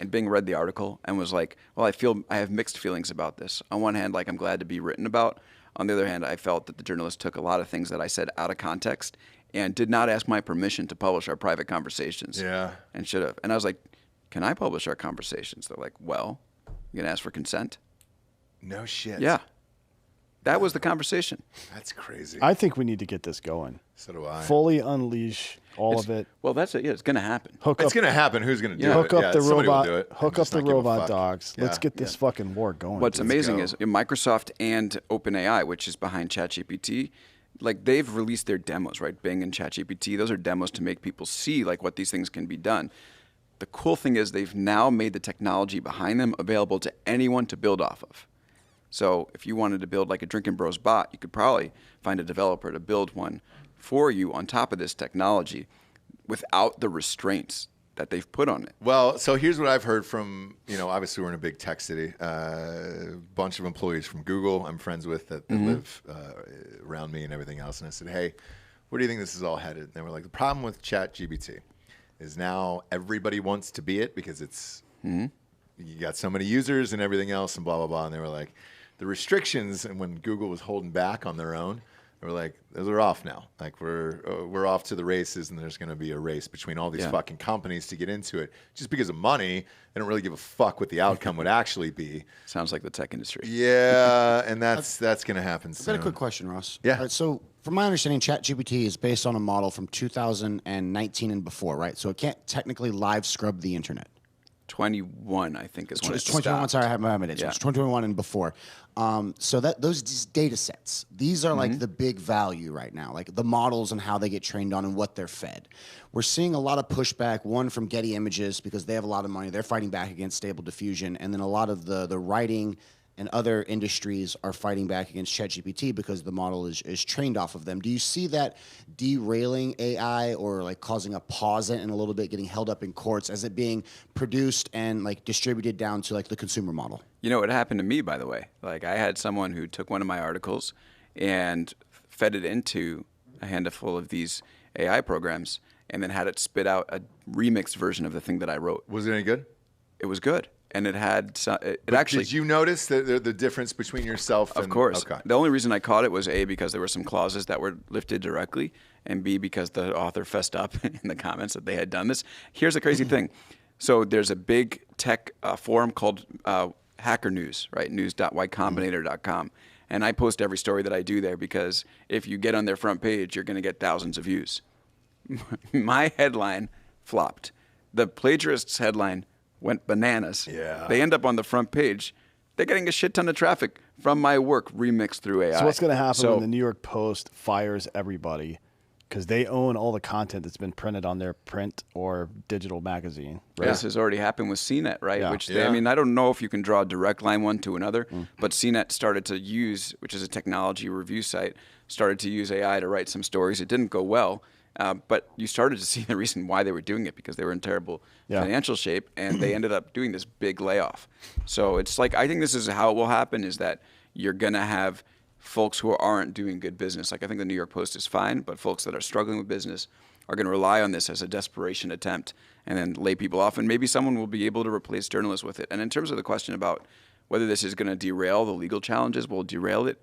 And Bing read the article and was like, well, I have mixed feelings about this. On one hand, like I'm glad to be written about. On the other hand, I felt that the journalist took a lot of things that I said out of context and did not ask my permission to publish our private conversations. Yeah. And should have. And I was like, can I publish our conversations? They're like, well, you can ask for consent. No shit. Yeah. That was the conversation. That's crazy. I think we need to get this going. So do I. Fully unleash all of it. Well, that's it. Yeah, it's going to happen. It's going to happen. Who's going to do it? Hook up the somebody robot. will do it. Hook I'm up just the not give a robot fuck. dogs. Yeah. Let's get this fucking war going. What's amazing go. is Microsoft and OpenAI, which is behind ChatGPT, like they've released their demos, right? Bing and ChatGPT, those are demos to make people see like what these things can be done. The cool thing is they've now made the technology behind them available to anyone to build off of. So if you wanted to build like a Drinkin Bros bot, you could probably find a developer to build one for you on top of this technology without the restraints that they've put on it. Well, so here's what I've heard from, obviously we're in a big tech city. A bunch of employees from Google I'm friends with that live around me and everything else. And I said, hey, where do you think this is all headed? And they were like, the problem with ChatGPT is now everybody wants to be it because it's, you got so many users and everything else and blah, blah, blah. And they were like, the restrictions, and when Google was holding back on their own, they were like, those are off now. Like we're off to the races, and there's going to be a race between all these fucking companies to get into it. Just because of money, they don't really give a fuck what the outcome would actually be. Sounds like the tech industry. Yeah, and that's going to happen I've soon. got a quick question, Ross. Yeah. All right, so from my understanding, ChatGPT is based on a model from 2019 and before, right? So it can't technically live scrub the internet. 21, I think, is when It's it 2021. stopped. Sorry, I have my minutes. Yeah. It's 2021 and before. So that those data sets, these are like the big value right now, like the models and how they get trained on and what they're fed. We're seeing a lot of pushback, one from Getty Images because they have a lot of money. They're fighting back against Stable Diffusion. And then a lot of the writing and other industries are fighting back against ChatGPT because the model is trained off of them. Do you see that derailing AI or like causing a pause and a little bit getting held up in courts as it being produced and like distributed down to like the consumer model? You know, it happened to me, by the way. Like I had someone who took one of my articles and fed it into a handful of these AI programs and then had it spit out a remixed version of the thing that I wrote. Was it any good? It was good. And it had it But actually. did you notice the difference between yourself and... Of course. Okay. The only reason I caught it was A, because there were some clauses that were lifted directly, and B, because the author fessed up in the comments that they had done this. Here's the crazy thing. So there's a big tech forum called Hacker News, right? news.ycombinator.com. And I post every story that I do there because if you get on their front page, you're going to get thousands of views. My headline flopped. The plagiarist's headline went bananas. Yeah. They end up on the front page. They're getting a shit ton of traffic from my work remixed through AI. So what's going to happen when the New York Post fires everybody because they own all the content that's been printed on their print or digital magazine? Right? This has already happened with CNET, right? Yeah. Which Yeah. I mean, I don't know if you can draw a direct line one to another, but CNET started to use, which is a technology review site, started to use AI to write some stories. It didn't go well. But you started to see the reason why they were doing it because they were in terrible financial shape, and they ended up doing this big layoff. So it's like I think this is how it will happen: is that you're gonna have folks who aren't doing good business. Like I think the New York Post is fine, but folks that are struggling with business are going to rely on this as a desperation attempt, and then lay people off. And maybe someone will be able to replace journalists with it. And in terms of the question about whether this is going to derail the legal challenges, will derail it?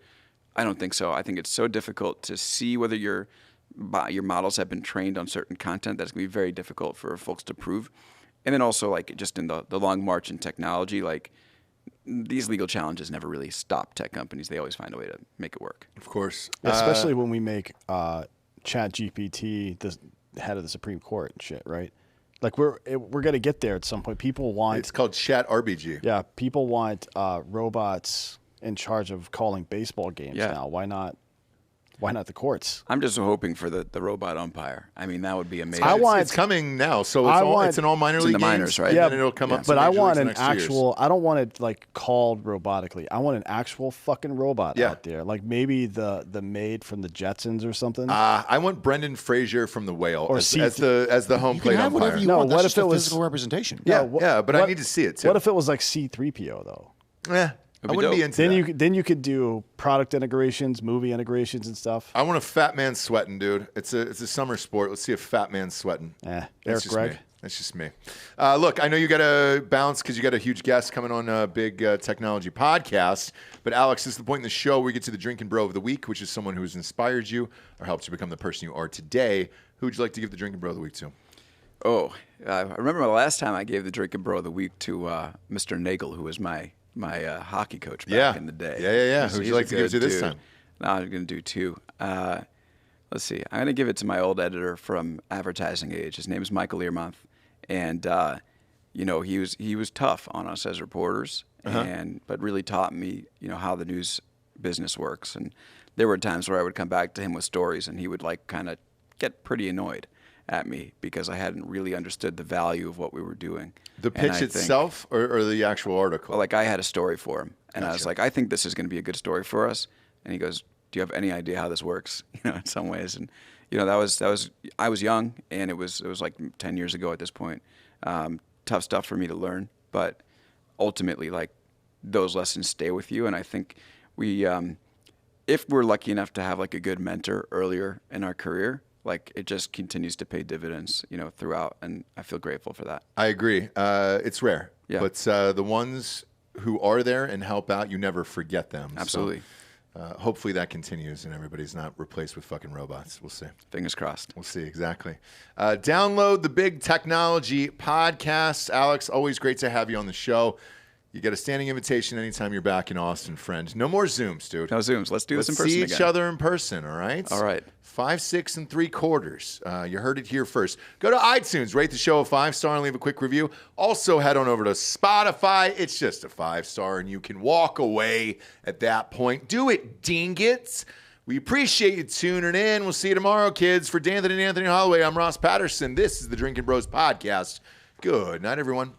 I don't think so. I think it's so difficult to see whether your models have been trained on certain content that's going to be very difficult for folks to prove. And then also, like, just in the long march in technology, like, these legal challenges never really stop tech companies. They always find a way to make it work. Of course. Especially when we make ChatGPT the head of the Supreme Court and shit, right? Like we're going to get there at some point. People want... It's called Chat RBG. Yeah, people want robots in charge of calling baseball games now. Why not Why not the courts? I'm just hoping for the robot umpire. I mean, that would be amazing. It's coming now, so it's in all minor league in the minors, games, right? Yeah, and it'll come up. But I want an next 2 years. actual. I don't want it like called robotically. I want an actual fucking robot out there, like maybe the maid from the Jetsons or something. I want Brendan Fraser from The Whale Or as the home You plate can have umpire. whatever you No, want. what That's if just it a was- physical representation? Yeah, but I need to see it too. What if it was like C-3PO though? I wouldn't be into that. Then you could do product integrations, movie integrations, and stuff. I want a fat man sweating, dude. It's a summer sport. Let's see a fat man sweating. Eric just Gregg. me. That's just me. Look, I know you got to bounce because you got a huge guest coming on a big technology podcast. But Alex, this is the point in the show where we get to the Drinkin' Bro of the Week, which is someone who has inspired you or helped you become the person you are today. Who would you like to give the Drinkin' Bro of the Week to? Oh, I remember the last time I gave the Drinkin' Bro of the Week to Mr. Nagel, who was my hockey coach back in the day. Yeah. Who would you like to give it to this time? No, I'm going to do two. Let's see. I'm going to give it to my old editor from Advertising Age. His name is Michael Earmonth. And, he was tough on us as reporters, but really taught me, how the news business works. And there were times where I would come back to him with stories, and he would, kind of get pretty annoyed at me because I hadn't really understood the value of what we were doing. The pitch itself or the actual article? Well, I had a story for him, and Gotcha. I was like, I think this is going to be a good story for us. And he goes, do you have any idea how this works? In some ways. And, that was I was young, and it was like 10 years ago at this point. Tough stuff for me to learn, but ultimately, those lessons stay with you. And I think we, if we're lucky enough to have a good mentor earlier in our career, it just continues to pay dividends, throughout, and I feel grateful for that. I agree. It's rare, but the ones who are there and help out, you never forget them. Absolutely. So, hopefully that continues and everybody's not replaced with fucking robots. We'll see. Fingers crossed. We'll see, exactly. Download the Big Technology Podcast. Alex, always great to have you on the show. You get a standing invitation anytime you're back in Austin, friend. No more Zooms, dude. No Zooms. Let's do this in person see again. each other in person, all right? All right. 5, 6, and 3/4. You heard it here first. Go to iTunes, rate the show a 5-star, and leave a quick review. Also, head on over to Spotify. It's just a 5-star, and you can walk away at that point. Do it, dingits. We appreciate you tuning in. We'll see you tomorrow, kids. For D'Anthony and Anthony Holloway, I'm Ross Patterson. This is the Drinkin' Bros Podcast. Good night, everyone.